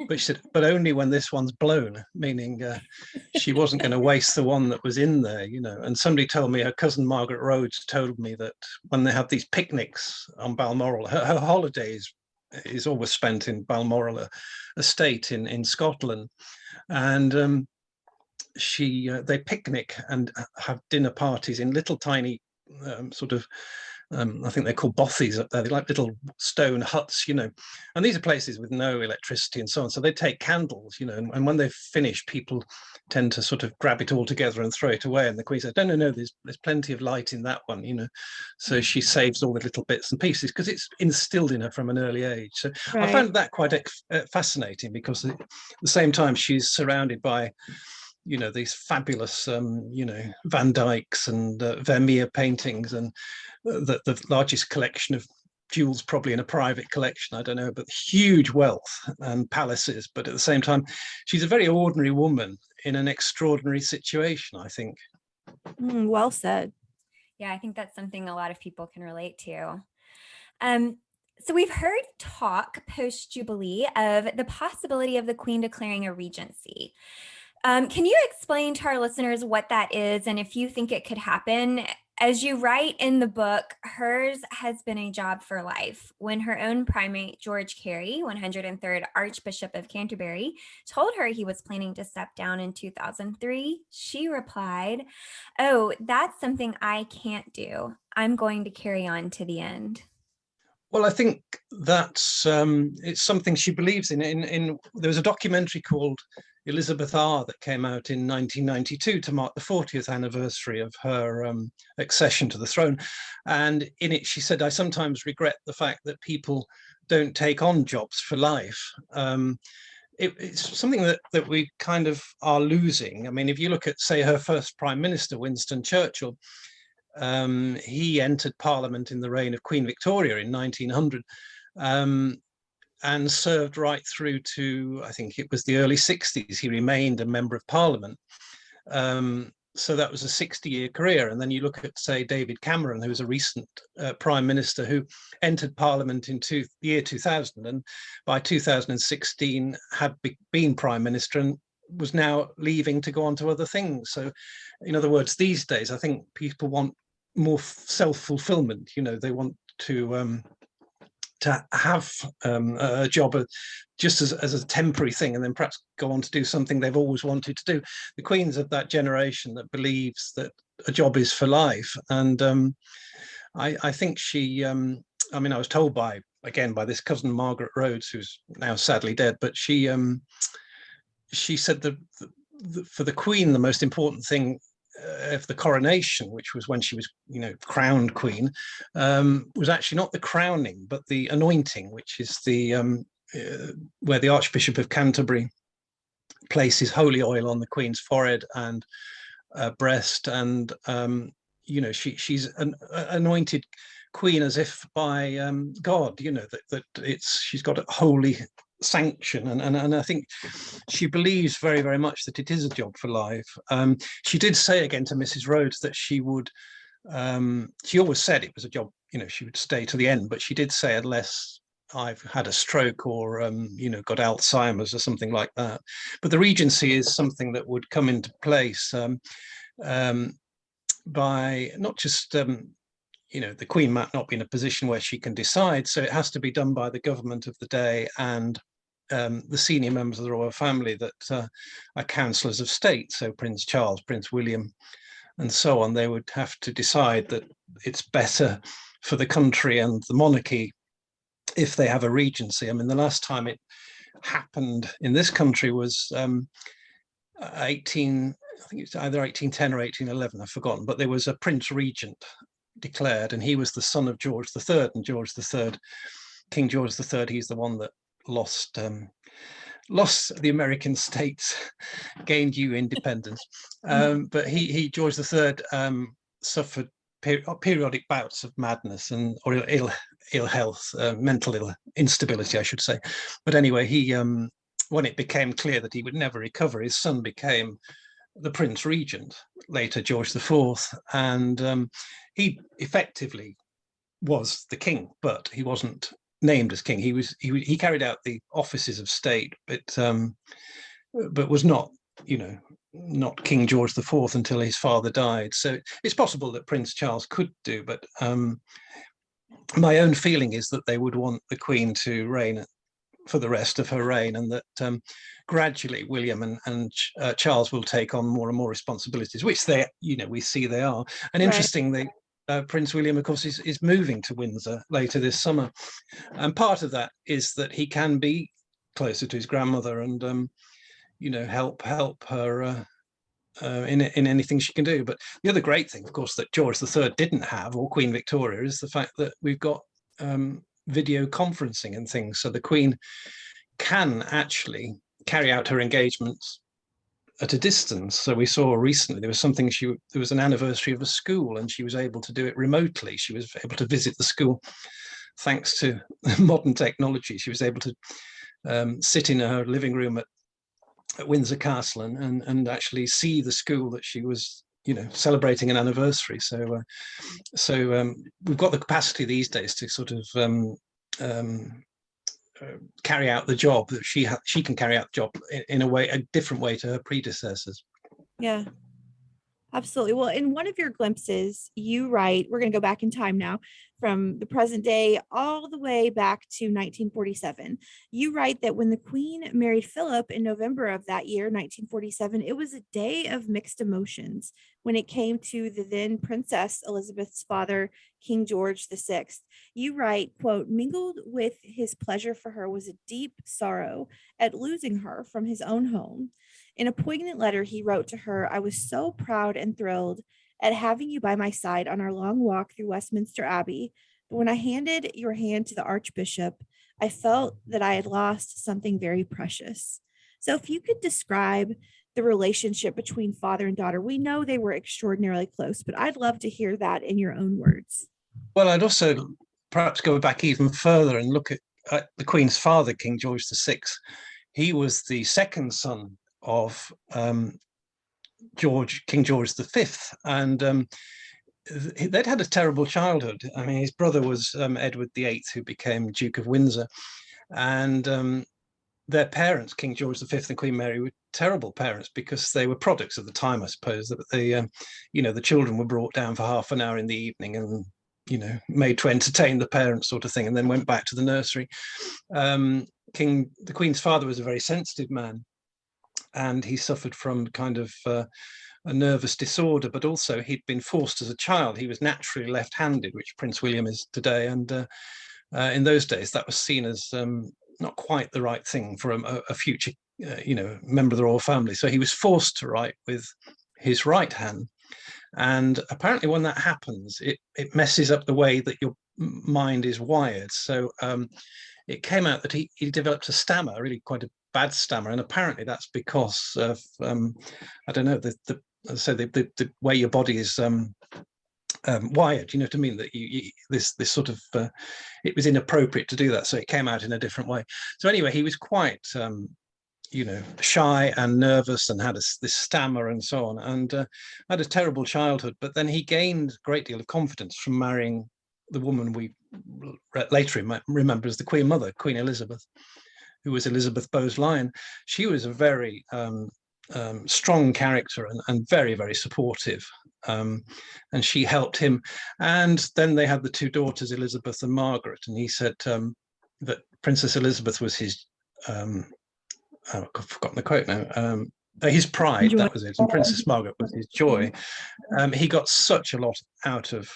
But she said, but only when this one's blown, meaning she wasn't going to waste the one that was in there, And somebody told me, her cousin Margaret Rhodes told me, that when they have these picnics on Balmoral, her holidays is always spent in Balmoral estate in Scotland. And they picnic and have dinner parties in little tiny sort of I think they're called bothies up there. They're like little stone huts, and these are places with no electricity and so on. So they take candles, and when they've finished, people tend to sort of grab it all together and throw it away. And the Queen says, no, there's plenty of light in that one, So she saves all the little bits and pieces because it's instilled in her from an early age. So Right. I found that quite fascinating, because at the same time she's surrounded by these fabulous Van Dycks and Vermeer paintings, and the largest collection of jewels probably in a private collection, I don't know, but huge wealth and palaces. But at the same time, she's a very ordinary woman in an extraordinary situation, I think. Well said. Yeah, I think that's something a lot of people can relate to. So we've heard talk post-Jubilee of the possibility of the Queen declaring a regency. Can you explain to our listeners what that is and if you think it could happen? As you write in the book, hers has been a job for life. When her own primate, George Carey, 103rd Archbishop of Canterbury, told her he was planning to step down in 2003, she replied, "Oh, that's something I can't do. I'm going to carry on to the end." Well, I think that's it's something she believes in. There was a documentary called Elizabeth R that came out in 1992 to mark the 40th anniversary of her accession to the throne, and in it she said, "I sometimes regret the fact that people don't take on jobs for life." It's something that we kind of are losing. I mean, if you look at, say, her first Prime Minister, Winston Churchill, he entered Parliament in the reign of Queen Victoria in 1900, and served right through to, I think it was the early 60s. He remained a member of Parliament. So that was a 60-year career. And then you look at, say, David Cameron, who was a recent Prime Minister who entered Parliament in the year 2000, and by 2016 had been Prime Minister and was now leaving to go on to other things. So, in other words, these days, I think people want more self-fulfillment. They want to have a job just as a temporary thing, and then perhaps go on to do something they've always wanted to do. The Queen's of that generation that believes that a job is for life. And I think she, I mean, I was told by this cousin Margaret Rhodes, who's now sadly dead, but she said that for the Queen, the most important thing of the coronation, which was when she was, crowned Queen, was actually not the crowning, but the anointing, which is the where the Archbishop of Canterbury places holy oil on the Queen's forehead and breast, and she's an anointed Queen as if by God, that she's got a holy sanction, and I think she believes very, very much that it is a job for life. She did say again to Mrs. Rhodes that she would, she always said it was a job, she would stay to the end, but she did say, unless I've had a stroke or got Alzheimer's or something like that. But the regency is something that would come into place by not just the Queen might not be in a position where she can decide, so it has to be done by the government of the day and the senior members of the royal family that are councillors of state, so Prince Charles, Prince William, and so on. They would have to decide that it's better for the country and the monarchy if they have a regency. I mean, the last time it happened in this country was I think it's either 1810 or 1811, I've forgotten, but there was a Prince Regent declared, and he was the son of George III, and King George III, he's the one that lost lost the American states, gained you independence. But George III, suffered periodic bouts of madness or ill health, mental instability, I should say. But anyway, when it became clear that he would never recover, his son became the Prince Regent, later George IV, and he effectively was the king, but he wasn't named as king. He carried out the offices of state, but was not, not King George IV until his father died. So it's possible that Prince Charles could do, but my own feeling is that they would want the Queen to reign for the rest of her reign, and that gradually William and Charles will take on more and more responsibilities, which we see they are. And interestingly, Prince William, of course, is moving to Windsor later this summer, and part of that is that he can be closer to his grandmother and help her in anything she can do. But the other great thing, of course, that George III didn't have, or Queen Victoria, is the fact that we've got video conferencing and things, so the Queen can actually carry out her engagements at a distance. So we saw recently there was an anniversary of a school, and she was able to do it remotely. She was able to visit the school thanks to modern technology. She was able to sit in her living room at Windsor Castle and actually see the school that she was celebrating an anniversary. So we've got the capacity these days to sort of carry out the job that she can carry out the job in a different way to her predecessors. Yeah, absolutely. Well, in one of your glimpses, you write, we're going to go back in time now, from the present day all the way back to 1947. You write that when the Queen married Philip in November of that year, 1947, it was a day of mixed emotions when it came to the then Princess Elizabeth's father, King George VI. You write, quote, mingled with his pleasure for her was a deep sorrow at losing her from his own home. In a poignant letter he wrote to her, I was so proud and thrilled at having you by my side on our long walk through Westminster Abbey, but when I handed your hand to the Archbishop, I felt that I had lost something very precious. So if you could describe the relationship between father and daughter, we know they were extraordinarily close, but I'd love to hear that in your own words. Well, I'd also perhaps go back even further and look at the Queen's father, King George VI. He was the second son of King George V, and they'd had a terrible childhood. I mean, his brother was Edward VIII, who became Duke of Windsor, and their parents, King George V and Queen Mary, were terrible parents because they were products of the time, I suppose. That the children were brought down for half an hour in the evening and made to entertain the parents, sort of thing, and then went back to the nursery. The Queen's father was a very sensitive man, and he suffered from kind of a nervous disorder, but also he'd been forced as a child. He was naturally left-handed, which Prince William is today, and in those days that was seen as not quite the right thing for a future member of the royal family. So he was forced to write with his right hand, and apparently when that happens, it messes up the way that your mind is wired. So it came out that he developed a stammer, really quite a bad stammer, and apparently that's because of I don't know, the way your body is wired. You know what I mean? That this sort of it was inappropriate to do that, so it came out in a different way. So anyway, he was quite shy and nervous and had this stammer and so on, and had a terrible childhood. But then he gained a great deal of confidence from marrying the woman we later remember as the Queen Mother, Queen Elizabeth, who was Elizabeth Bowes-Lyon. She was a very strong character and very, very supportive. And she helped him. And then they had the two daughters, Elizabeth and Margaret. And he said that Princess Elizabeth was his, I've forgotten the quote now, his pride, joy. That was it. And Princess Margaret was his joy. He got such a lot out of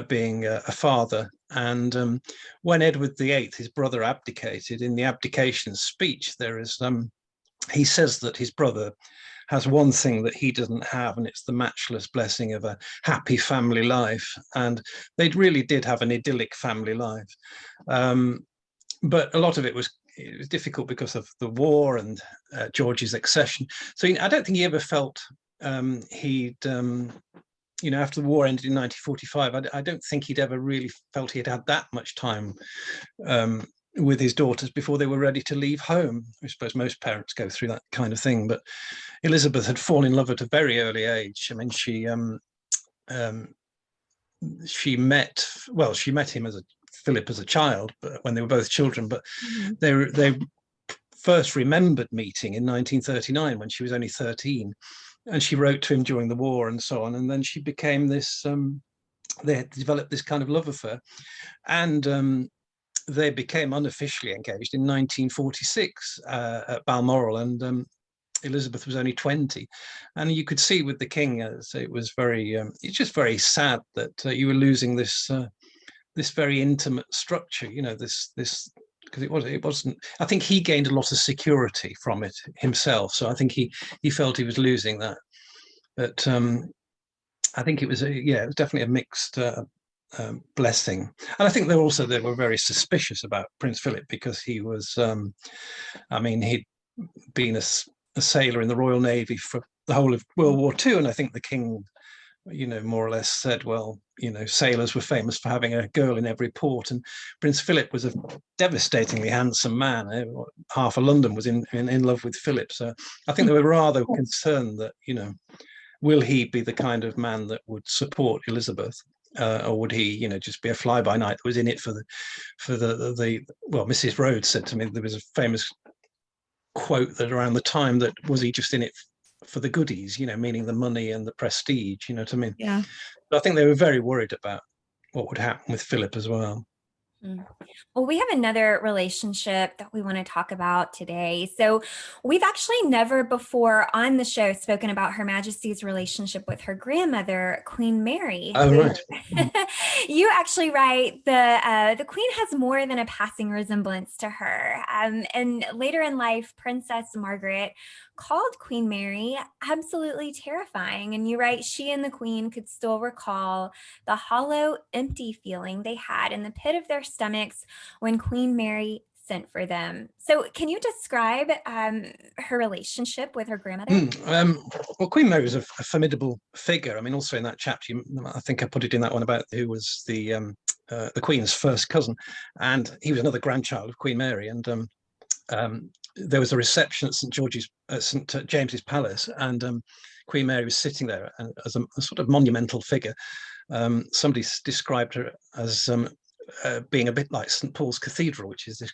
being a father. And when Edward VIII, his brother, abdicated, in the abdication speech, there is he says that his brother has one thing that he doesn't have, and it's the matchless blessing of a happy family life. And they really did have an idyllic family life, but a lot of it was it was difficult because of the war and George's accession. So I don't think he ever felt he'd, after the war ended in 1945, I don't think he'd ever really felt he'd had that much time with his daughters before they were ready to leave home. I suppose most parents go through that kind of thing, but Elizabeth had fallen in love at a very early age. I mean, she met him as Philip as a child, but when they were both children, but they first remembered meeting in 1939 when she was only 13, and she wrote to him during the war and so on, and then she became this they had developed this kind of love affair, and they became unofficially engaged in 1946 at Balmoral, and Elizabeth was only 20, and you could see with the king, it was very it's just very sad that you were losing this this very intimate structure, this because it wasn't, I think he gained a lot of security from it himself, so I think he felt he was losing that. But I think it was it was definitely a mixed blessing. And I think they were very suspicious about Prince Philip, because he was he'd been a sailor in the Royal Navy for the whole of World War II, and I think the king more or less said, well, sailors were famous for having a girl in every port, and Prince Philip was a devastatingly handsome man. Half of London was in love with Philip, so I think they were rather concerned that will he be the kind of man that would support Elizabeth, or would he just be a fly-by-night that was in it for the well, Mrs. Rhodes said to me, there was a famous quote that around the time, that was he just in it for the goodies, meaning the money and the prestige, you know what I mean? Yeah. But I think they were very worried about what would happen with Philip as well. Well, we have another relationship that we want to talk about today. So we've actually never before on the show spoken about Her Majesty's relationship with her grandmother, Queen Mary. Oh, right. You actually write the Queen has more than a passing resemblance to her. And later in life, Princess Margaret called Queen Mary absolutely terrifying. And you write, she and the Queen could still recall the hollow, empty feeling they had in the pit of their stomachs when Queen Mary sent for them. So can you describe her relationship with her grandmother? Well, Queen Mary was a formidable figure. I mean, also in that chapter, I think I put it in that one about who was the Queen's first cousin, and he was another grandchild of Queen Mary. And there was a reception at St. James's Palace, and Queen Mary was sitting there as a sort of monumental figure. Somebody described her as being a bit like St. Paul's Cathedral, which is this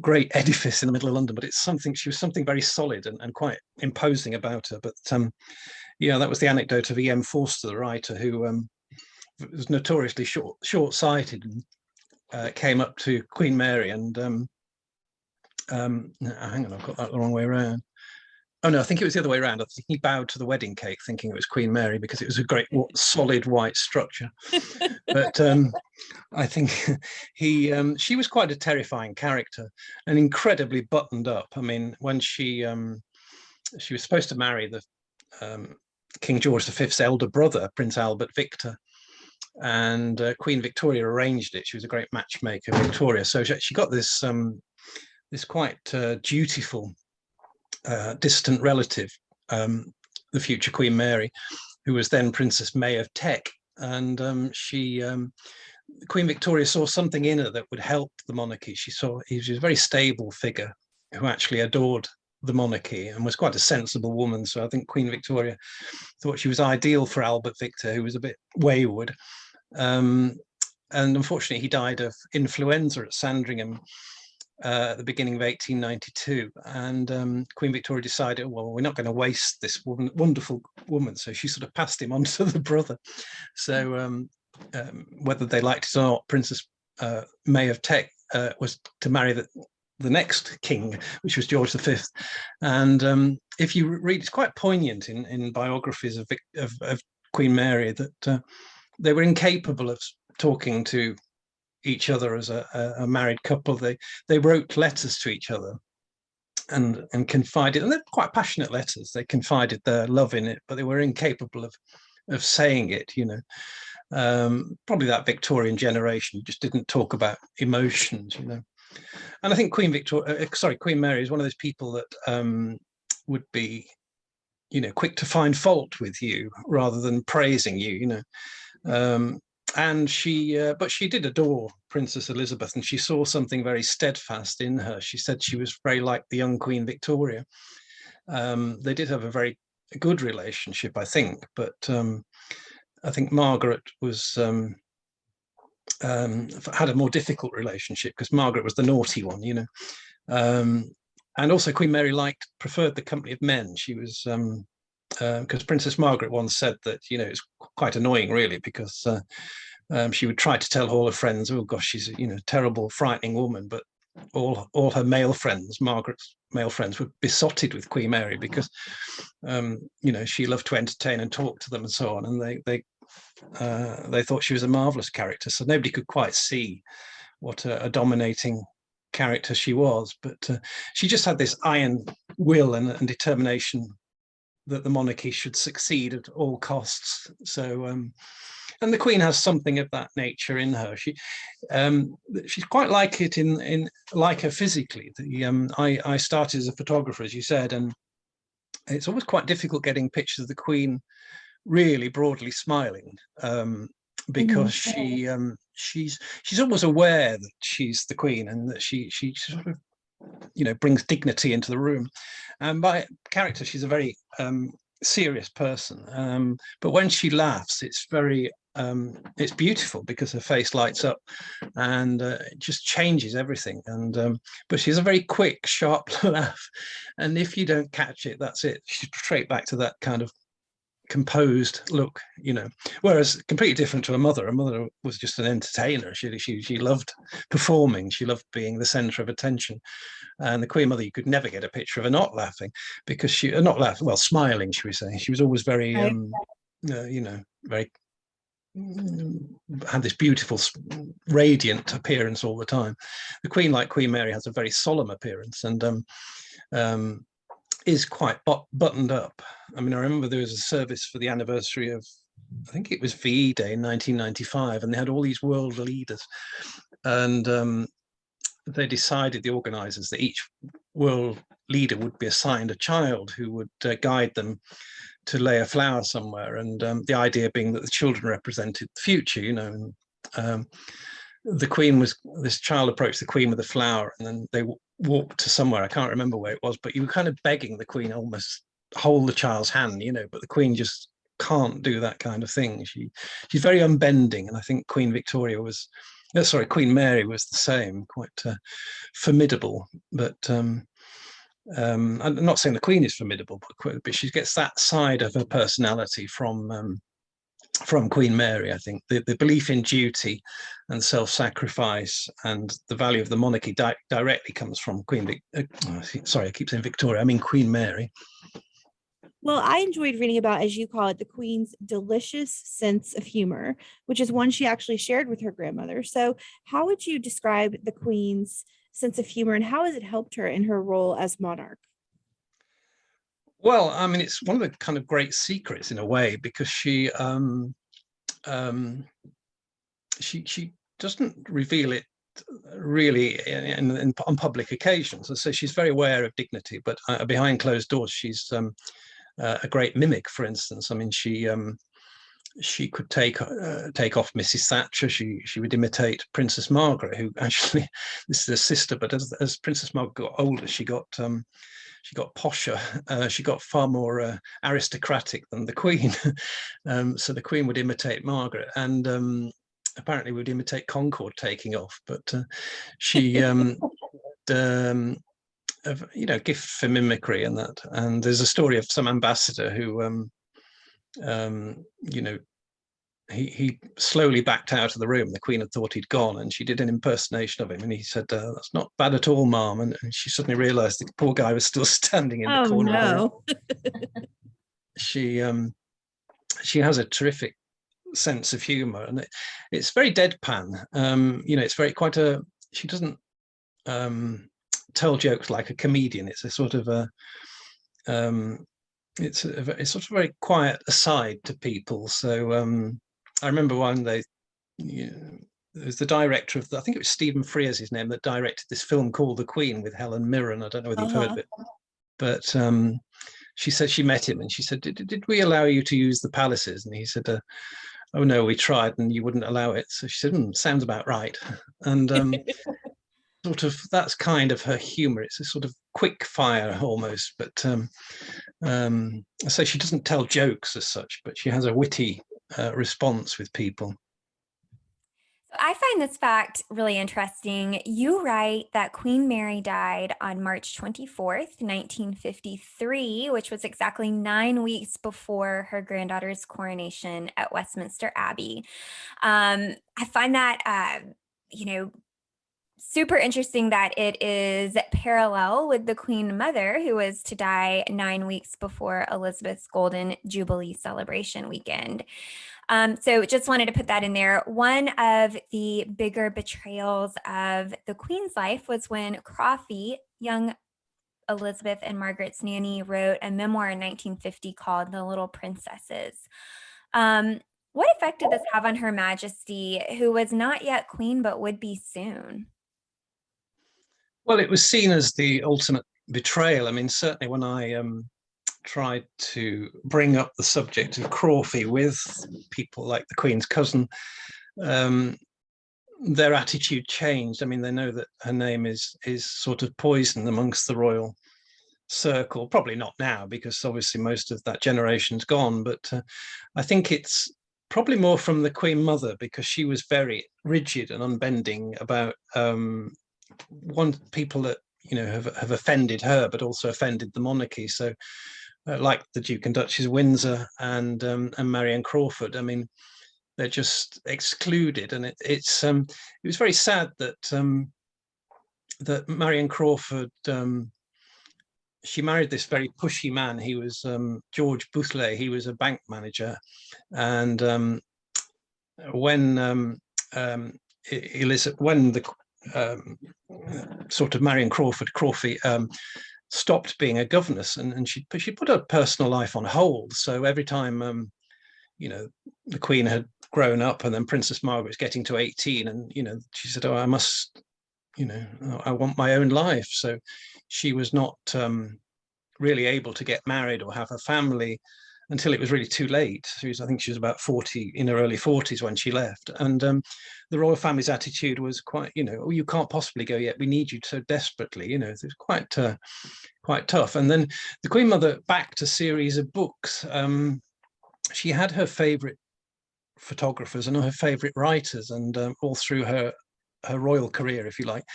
great edifice in the middle of London, but she was something very solid and quite imposing about her. But that was the anecdote of E.M. Forster, the writer, who was notoriously short-sighted, and came up to Queen Mary and hang on, I've got that the wrong way around. Oh no, I think it was the other way around. I think he bowed to the wedding cake thinking it was Queen Mary because it was a great solid white structure. But I think she was quite a terrifying character and incredibly buttoned up. I mean, when she was supposed to marry the King George V's elder brother, Prince Albert Victor, and Queen Victoria arranged it. She was a great matchmaker, Victoria. So she got this quite dutiful distant relative, the future Queen Mary, who was then Princess May of Teck, and Queen Victoria saw something in her that would help the monarchy. She was a very stable figure who actually adored the monarchy and was quite a sensible woman. So I think Queen Victoria thought she was ideal for Albert Victor, who was a bit wayward. And unfortunately, he died of influenza at Sandringham at the beginning of 1892, and Queen Victoria decided, well, we're not going to waste this wonderful woman, so she sort of passed him on to the brother. So whether they liked it or not, Princess May of Teck was to marry the next king, which was George V. And if you read, it's quite poignant in biographies of Queen Mary that they were incapable of talking to each other as a married couple. They wrote letters to each other and confided, and they're quite passionate letters. They confided their love in it, but they were incapable of saying it. Probably that Victorian generation just didn't talk about emotions. And I think Queen Mary is one of those people that would be, quick to find fault with you rather than praising you, and but she did adore Princess Elizabeth, and she saw something very steadfast in her. She said she was very like the young Queen Victoria. They did have a very good relationship, I think, but I think Margaret was had a more difficult relationship because Margaret was the naughty one, and also Queen Mary preferred the company of men. She was because Princess Margaret once said that it's quite annoying really, because she would try to tell all her friends, oh gosh, she's a terrible, frightening woman, but all her male friends, Margaret's male friends, were besotted with Queen Mary because she loved to entertain and talk to them and so on, and they thought she was a marvelous character. So nobody could quite see what a dominating character she was, but she just had this iron will and determination that the monarchy should succeed at all costs. So and the Queen has something of that nature in her. She's quite like it in like her physically. I started as a photographer, as you said, and it's always quite difficult getting pictures of the Queen really broadly smiling, because she's always aware that she's the Queen and that she sort of brings dignity into the room. And by character, she's a very serious person, but when she laughs, it's very it's beautiful because her face lights up and it just changes everything. And but she's a very quick, sharp laugh, and if you don't catch it, that's it. She's straight back to that kind of composed look, whereas completely different to her mother. Her mother was just an entertainer. She loved performing, she loved being the center of attention. And the Queen Mother, you could never get a picture of her not laughing, because she not laughing, well, smiling, should we say. She was always very very had this beautiful radiant appearance all the time. The Queen, like Queen Mary, has a very solemn appearance and is quite buttoned up. I mean, I remember there was a service for the anniversary of, I think it was VE Day in 1995, and they had all these world leaders, and they decided, the organizers, that each world leader would be assigned a child who would guide them to lay a flower somewhere, and the idea being that the children represented the future, and the Queen this child approached the Queen with a flower, and then they walked to somewhere, I can't remember where it was, but you were kind of begging the Queen almost hold the child's hand, but the Queen just can't do that kind of thing. She's very unbending, and I think Queen Mary was the same, quite formidable. But I'm not saying the Queen is formidable, but she gets that side of her personality from Queen Mary. I think the belief in duty and self-sacrifice and the value of the monarchy directly comes from Queen Mary. Well, I enjoyed reading about, as you call it, the Queen's delicious sense of humor, which is one she actually shared with her grandmother. So how would you describe the Queen's sense of humor, and how has it helped her in her role as monarch? Well, I mean, it's one of the kind of great secrets in a way, because she doesn't reveal it really on public occasions. And so she's very aware of dignity, but behind closed doors, she's a great mimic. For instance, I mean, she could take off Mrs. Thatcher. She would imitate Princess Margaret, who actually, this is her sister, but as Princess Margaret got older, she got posher. She got far more aristocratic than the Queen. So the Queen would imitate Margaret, and apparently would imitate Concorde taking off. But she gift for mimicry and that. And there's a story of some ambassador who he slowly backed out of the room. The Queen had thought he'd gone, and she did an impersonation of him, and he said, that's not bad at all, ma'am. And she suddenly realized the poor guy was still standing in the corner. No. She has a terrific sense of humor, and it's very deadpan. It's very she doesn't tell jokes like a comedian. It's a sort of it's sort of very quiet aside to people. So I remember one day was the director of I think it was Stephen Frears, his name, that directed this film called The Queen with Helen Mirren. I don't know whether you've heard of it, but she said she met him and she said, did we allow you to use the palaces? And he said, oh no, we tried and you wouldn't allow it. So she said, sounds about right. And sort of, that's kind of her humor. It's a sort of quick fire almost, but so she doesn't tell jokes as such, but she has a witty response with people. I find this fact really interesting. You write that Queen Mary died on March 24th, 1953, which was exactly 9 weeks before her granddaughter's coronation at Westminster Abbey. I find that, super interesting that it is parallel with the Queen Mother, who was to die 9 weeks before Elizabeth's Golden Jubilee celebration weekend. So just wanted to put that in there. One of the bigger betrayals of the Queen's life was when Crofty, young Elizabeth and Margaret's nanny, wrote a memoir in 1950 called The Little Princesses. What effect did this have on Her Majesty, who was not yet queen but would be soon? Well, it was seen as the ultimate betrayal. I mean, certainly when I tried to bring up the subject of Crawford with people like the Queen's cousin, their attitude changed. I mean, they know that her name is sort of poisoned amongst the royal circle. Probably not now, because obviously most of that generation's gone. But I think it's probably more from the Queen Mother, because she was very rigid and unbending about people that have offended her, but also offended the monarchy. So like the Duke and Duchess of Windsor and Marianne Crawford, I mean, they're just excluded. And it was very sad that that Marianne Crawford, she married this very pushy man. He was George Bouthlet. He was a bank manager, and when the sort of Marianne Crawford stopped being a governess, and she put her personal life on hold. So every time the Queen had grown up, and then Princess Margaret was getting to 18, and she said, oh, I must, I want my own life. So she was not really able to get married or have a family until it was really too late. I think she was about 40, in her early 40s when she left. And the royal family's attitude was quite, oh, you can't possibly go yet. We need you so desperately. It was quite tough. And then the Queen Mother backed a series of books. She had her favourite photographers and her favourite writers, and all through her royal career, if you like.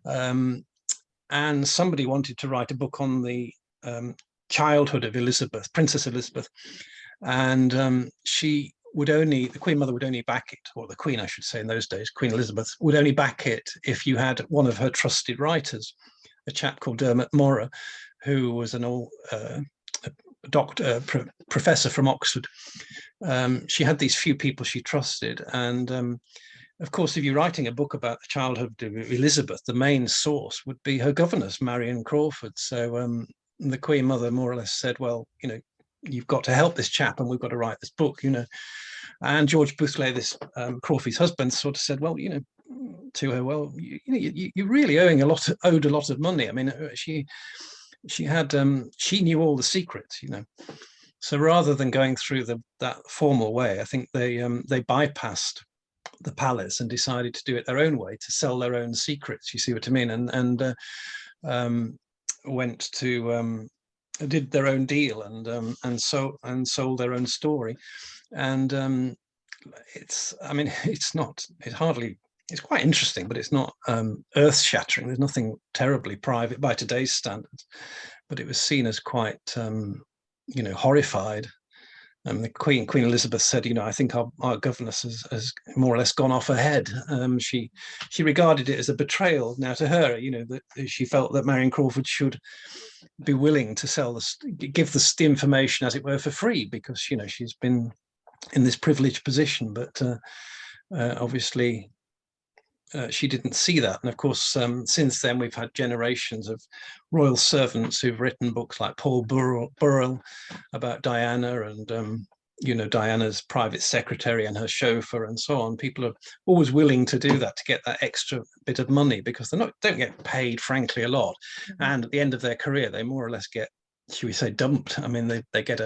And somebody wanted to write a book on the childhood of Elizabeth, Princess Elizabeth, and the Queen Mother would only back it, or the Queen, I should say, in those days, Queen Elizabeth, would only back it if you had one of her trusted writers, a chap called Dermot Morra, who was an old professor from Oxford. She had these few people she trusted, and of course, if you're writing a book about the childhood of Elizabeth, the main source would be her governess, Marianne Crawford. So the Queen Mother more or less said, well, you've got to help this chap, and we've got to write this book, And George Bouthlet, this Crawford's husband, sort of said, well, to her, well, you're really owed a lot of money. I mean, she knew all the secrets, So rather than going through that formal way, I think they bypassed the palace and decided to do it their own way, to sell their own secrets. You see what I mean? And went to did their own deal and sold their own story. And it's quite interesting, but it's not earth-shattering. There's nothing terribly private by today's standards, but it was seen as quite horrified. And the Queen Elizabeth said, I think our governess has more or less gone off her head. She regarded it as a betrayal. Now, to her, that she felt that Marianne Crawford should be willing to give the information, as it were, for free, because she's been in this privileged position. But obviously, she didn't see that. And of course, since then, we've had generations of royal servants who've written books like Paul Burrell about Diana, and you know, Diana's private secretary and her chauffeur and so on. People are always willing to do that to get that extra bit of money, because don't get paid, frankly, a lot. And at the end of their career, they more or less get, should we say, dumped. I mean, they get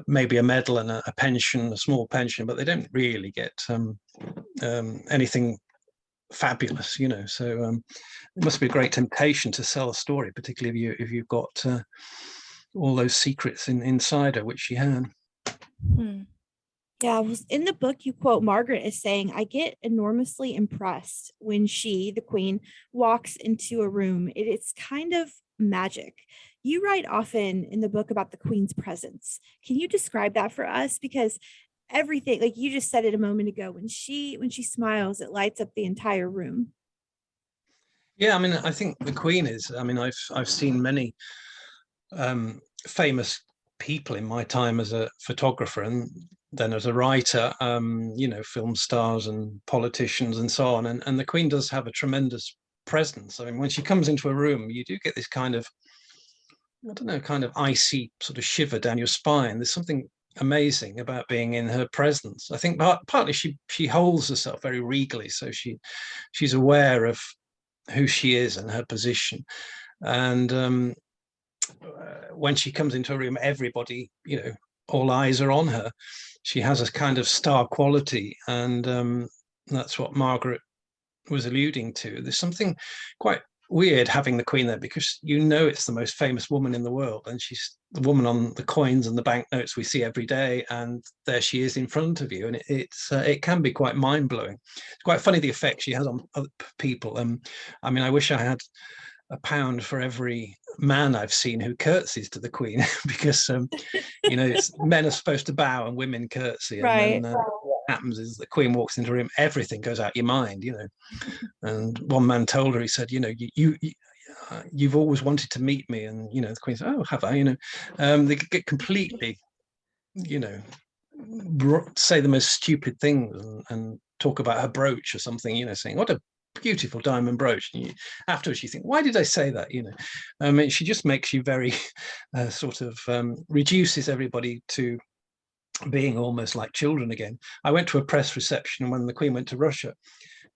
maybe a medal and a pension, a small pension, but they don't really get anything fabulous, you know. So it must be a great temptation to sell a story, particularly if you've got all those secrets inside her, which she had. Yeah, in the book, you quote Margaret as saying, "I get enormously impressed when she, the queen, walks into a room. It's kind of magic." You write often in the book about the queen's presence. Can you describe that for us? Because everything, like you just said it a moment ago, when she smiles, it lights up the entire room. Yeah, I mean, I think the queen is. I mean, I've seen many famous people in my time as a photographer and then as a writer, you know, film stars and politicians and so on. And the queen does have a tremendous presence. I mean, when she comes into a room, you do get this kind of, I don't know, kind of icy sort of shiver down your spine. There's something amazing about being in her presence. I think partly she holds herself very regally, so she's aware of who she is and her position. And when she comes into a room, everybody, you know, all eyes are on her. She has a kind of star quality, and that's what Margaret was alluding to. There's something quite weird having the queen there, because you know it's the most famous woman in the world, and she's the woman on the coins and the banknotes we see every day, and there she is in front of you, and it can be quite mind-blowing. It's quite funny the effect she has on other people. I mean, I wish I had £1 for every man I've seen who curtsies to the queen, because you know, men are supposed to bow and women curtsy, and Right. then what happens is the queen walks into the room, everything goes out your mind, you know. And one man told her, he said, you know, you've always wanted to meet me, and you know, the queen said, oh, have I? You know, they get completely, you know, say the most stupid things and talk about her brooch or something, you know, saying what a beautiful diamond brooch, and afterwards you think, why did I say that? You know, I mean, she just makes you very sort of reduces everybody to being almost like children again. I went to a press reception when the Queen went to Russia,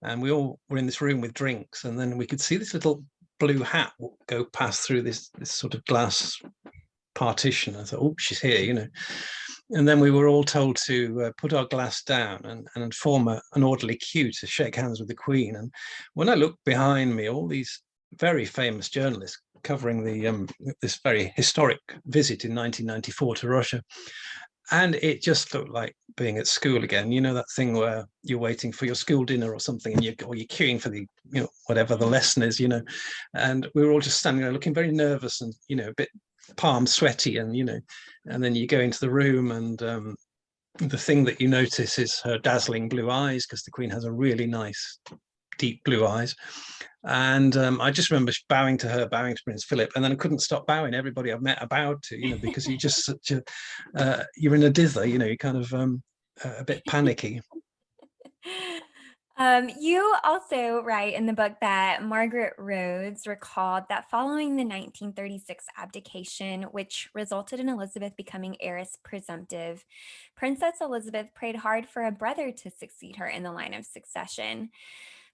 and we all were in this room with drinks, and then we could see this little blue hat go past through this sort of glass partition. I thought, oh, she's here, you know. And then we were all told to put our glass down and form an orderly queue to shake hands with the Queen. And when I looked behind me, all these very famous journalists covering the this very historic visit in 1994 to Russia. And it just looked like being at school again. You know, that thing where you're waiting for your school dinner or something, and you're queuing for the, you know, whatever the lesson is, you know. And we were all just standing there looking very nervous and, you know, a bit palm sweaty, and you know, and then you go into the room, and the thing that you notice is her dazzling blue eyes, because the Queen has a really nice deep blue eyes. And I just remember bowing to her, bowing to Prince Philip, and then I couldn't stop bowing. Everybody I've met I bowed to, you know, because you just such a you're in a dither, you know, you're kind of a bit panicky. You also write in the book that Margaret Rhodes recalled that following the 1936 abdication, which resulted in Elizabeth becoming heiress presumptive, Princess Elizabeth prayed hard for a brother to succeed her in the line of succession.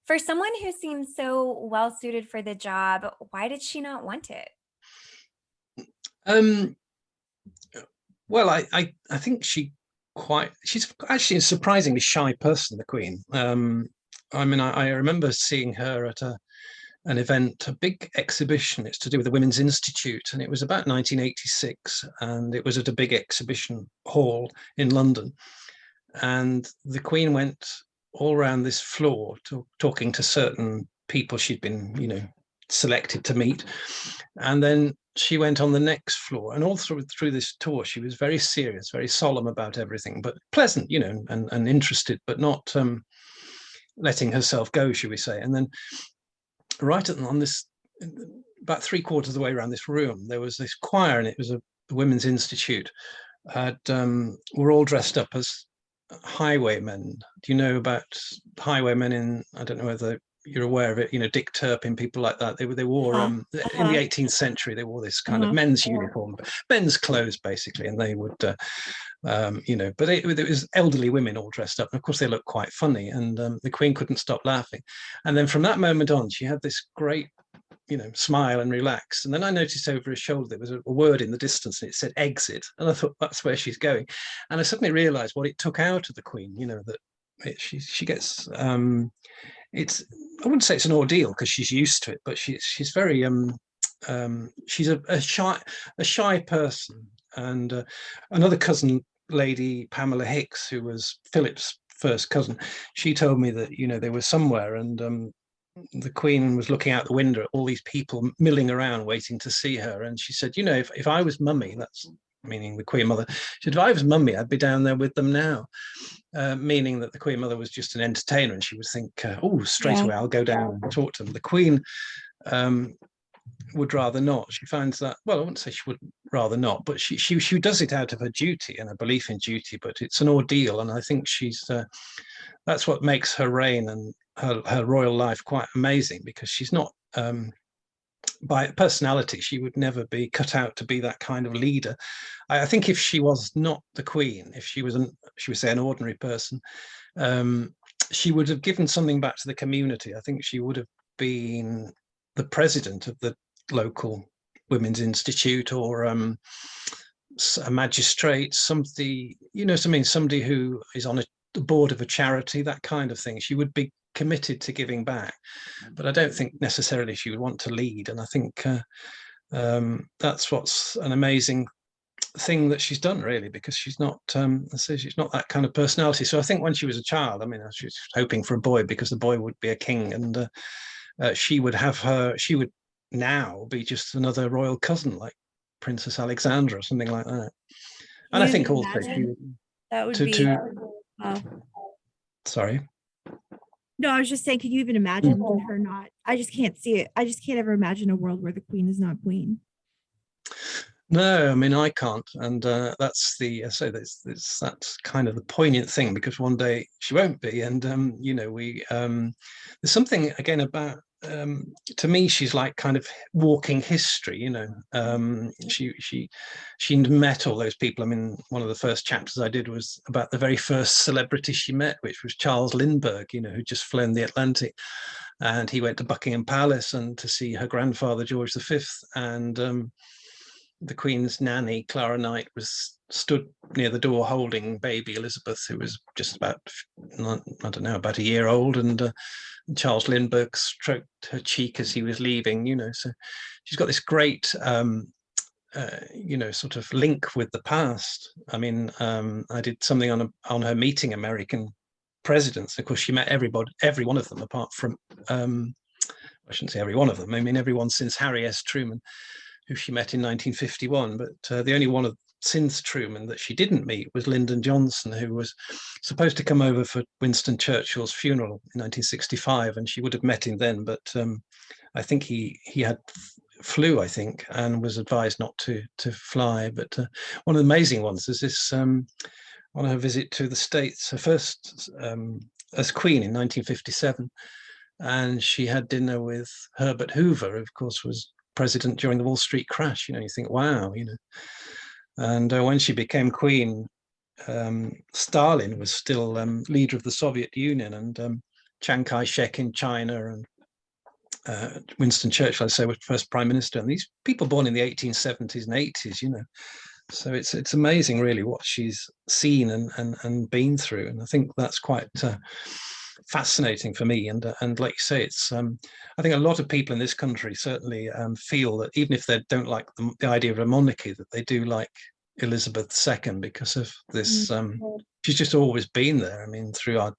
For someone who seems so well suited for the job, why did she not want it? Well, I think she's actually a surprisingly shy person, the Queen. I mean, I remember seeing her at an event, a big exhibition. It's to do with the Women's Institute, and it was about 1986, and it was at a big exhibition hall in London. And the Queen went all around this floor talking to certain people she'd been, you know, selected to meet. And then she went on the next floor, and all through this tour, she was very serious, very solemn about everything, but pleasant, you know, and interested, but not letting herself go, should we say. And then right on this, about 3/4 of the way around this room, there was this choir, and it was the Women's Institute. Were all dressed up as highwaymen. Do you know about highwaymen in, I don't know whether you're aware of it, you know, Dick Turpin, people like that. They wore in the 18th century, they wore this kind of men's uniform, men's clothes basically, and they would But it was elderly women all dressed up, and of course they looked quite funny, and the Queen couldn't stop laughing. And then from that moment on, she had this great, smile and relax. And then I noticed over her shoulder there was a word in the distance, and it said exit, and I thought that's where she's going. And I suddenly realized what it took out of the Queen, that she gets it's, I wouldn't say it's an ordeal because she's used to it, but she's very she's a shy person. And another cousin, Lady Pamela Hicks, who was Philip's first cousin, she told me that they were somewhere, and the Queen was looking out the window at all these people milling around waiting to see her, and she said, if I was mummy, that's meaning the Queen Mother, she said, if I was mummy, I'd be down there with them now. Meaning that the Queen Mother was just an entertainer, and she would think, straight away I'll go down and talk to them. The Queen would rather not. She finds that, well, I wouldn't say she would rather not, but she does it out of her duty and a belief in duty, but it's an ordeal. And I think that's what makes her reign and her royal life quite amazing, because she's not, by personality, she would never be cut out to be that kind of leader. I think if she was not the Queen, if she was say an ordinary person, she would have given something back to the community. I think she would have been the president of the local women's institute, or a magistrate, somebody, somebody who is on the board of a charity, that kind of thing. She would be committed to giving back, but I don't think necessarily she would want to lead. And I think that's what's an amazing thing that she's done, really, because she's not she's not that kind of personality. So I think when she was a child, she was hoping for a boy, because the boy would be a king, and she would now be just another royal cousin, like Princess Alexandra or something like that. And I think also that would be sorry. No, I was just saying, could you even imagine her not? I just can't see it. I just can't ever imagine a world where the Queen is not Queen. No, I can't, and that's that's kind of the poignant thing, because one day she won't be, and there's something again about, to me, she's like kind of walking history. She met all those people. One of the first chapters I did was about the very first celebrity she met, which was Charles Lindbergh, who just flown the Atlantic, and he went to Buckingham Palace and to see her grandfather George V, and the Queen's nanny, Clara Knight, was stood near the door holding baby Elizabeth, who was just about, about a year old, and Charles Lindbergh stroked her cheek as he was leaving, so she's got this great, sort of link with the past. I did something on her meeting American presidents. Of course, she met every one of them, apart from, I shouldn't say every one of them, everyone since Harry S. Truman, who she met in 1951, but the only one since Truman that she didn't meet was Lyndon Johnson, who was supposed to come over for Winston Churchill's funeral in 1965, and she would have met him then, but I think he had flu, I think, and was advised not to fly. But one of the amazing ones is this, on her visit to the States, her first as Queen in 1957, and she had dinner with Herbert Hoover, who of course was president during the Wall Street crash. You think, wow, and when she became Queen, Stalin was still leader of the Soviet Union, and Chiang Kai-shek in China, and Winston Churchill, I say, was first prime minister, and these people born in the 1870s and 80s, so it's amazing really what she's seen and been through, and I think that's quite fascinating for me. And like you say, it's I think a lot of people in this country certainly feel that even if they don't like the idea of a monarchy, that they do like Elizabeth II, because of this. She's just always been there. through our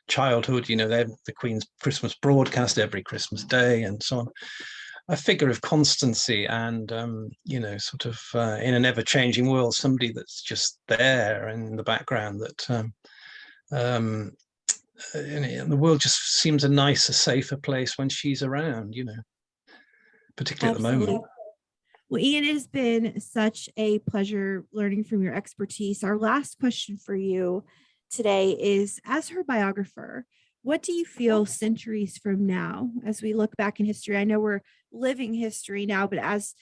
childhood, the Queen's Christmas broadcast every Christmas Day and so on. A figure of constancy, and sort of in an ever-changing world, somebody that's just there in the background, that the world just seems a nicer, safer place when she's around, particularly Absolutely. at the moment. Well, Ian, it has been such a pleasure learning from your expertise. Our last question for you today is, as her biographer, what do you feel centuries from now, as we look back in history? I know we're living history now, but as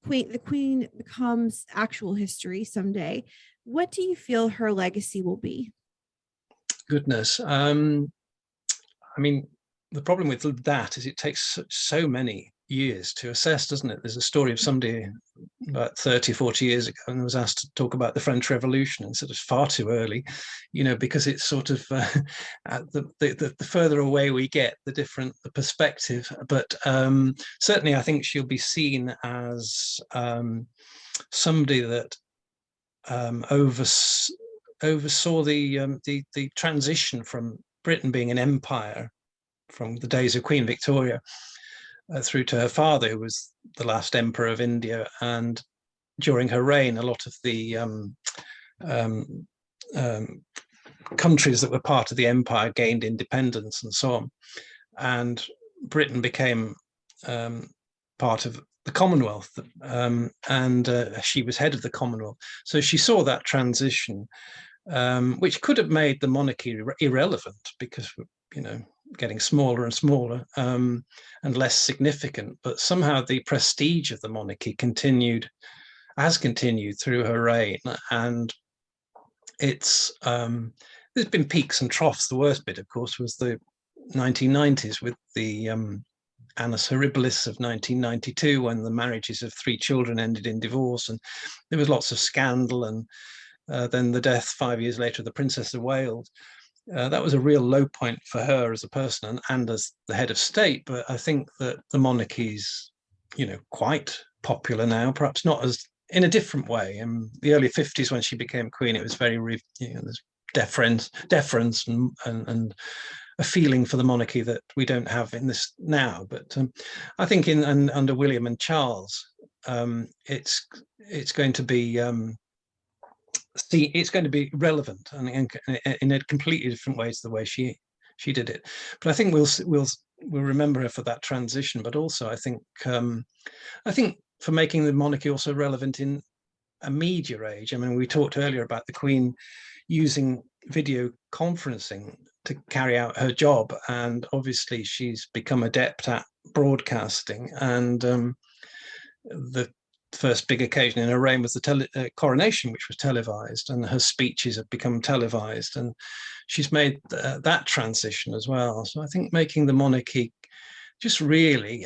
the Queen becomes actual history someday, What do you feel her legacy will be? Goodness. I mean, the problem with that is it takes so many years to assess, doesn't it? There's a story of somebody about 30, 40 years ago and was asked to talk about the French Revolution and said it's far too early, because it's sort of the further away we get, the different the perspective. But certainly I think she'll be seen as somebody that oversaw the transition from Britain being an empire from the days of Queen Victoria through to her father, who was the last emperor of India. And during her reign, a lot of the countries that were part of the empire gained independence and so on. And Britain became part of the Commonwealth, and she was head of the Commonwealth. So she saw that transition, which could have made the monarchy irrelevant because, getting smaller and smaller and less significant. But somehow the prestige of the monarchy has continued through her reign. And it's there's been peaks and troughs. The worst bit, of course, was the 1990s with the annus horribilis of 1992, when the marriages of 3 children ended in divorce, and there was lots of scandal, and then the death 5 years later of the Princess of Wales. That was a real low point for her as a person and as the head of state. But I think that the monarchy's, quite popular now, perhaps not as in a different way. In the early 50s, when she became queen, it was very, there's deference and a feeling for the monarchy that we don't have in this now. But I think under William and Charles, it's going to be it's going to be relevant and in a completely different way to the way she did it. But I think we'll remember her for that transition. But also, I think for making the monarchy also relevant in a media age. I mean, we talked earlier about the Queen using video conferencing to carry out her job, and obviously she's become adept at broadcasting. And the first big occasion in her reign was the coronation, which was televised, and her speeches have become televised, and she's made that transition as well. So I think making the monarchy, just really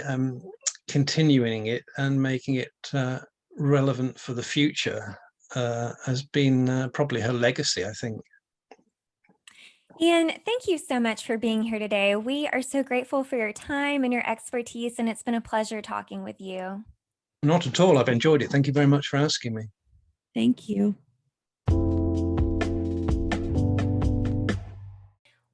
continuing it and making it relevant for the future has been probably her legacy, I think. Ian, thank you so much for being here today. We are so grateful for your time and your expertise, and it's been a pleasure talking with you. Not at all. I've enjoyed it. Thank you very much for asking me. Thank you.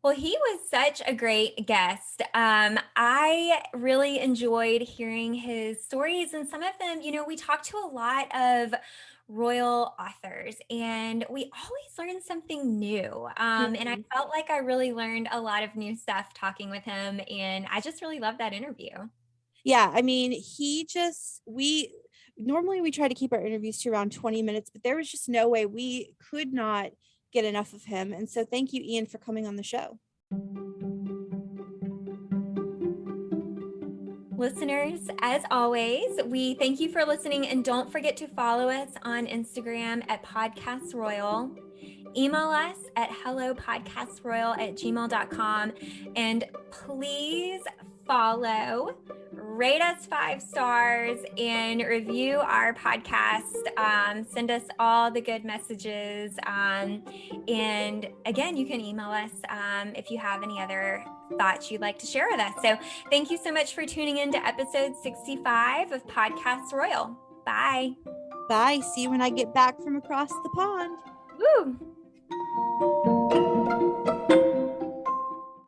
Well, he was such a great guest. I really enjoyed hearing his stories, and some of them, we talked to a lot of royal authors, and we always learn something new. And I felt like I really learned a lot of new stuff talking with him, and I just really loved that interview. Yeah, I mean, normally we try to keep our interviews to around 20 minutes, but there was just no way we could not get enough of him. And so thank you, Ian, for coming on the show. Listeners, as always, we thank you for listening, and don't forget to follow us on Instagram at Podcasts Royal. Email us at hellopodcastroyal@gmail.com, and please follow, rate us 5 stars, and review our podcast. Send us all the good messages. And again, you can email us if you have any other thoughts you'd like to share with us. So thank you so much for tuning in to episode 65 of Podcasts Royal. Bye. Bye. See you when I get back from across the pond. Woo!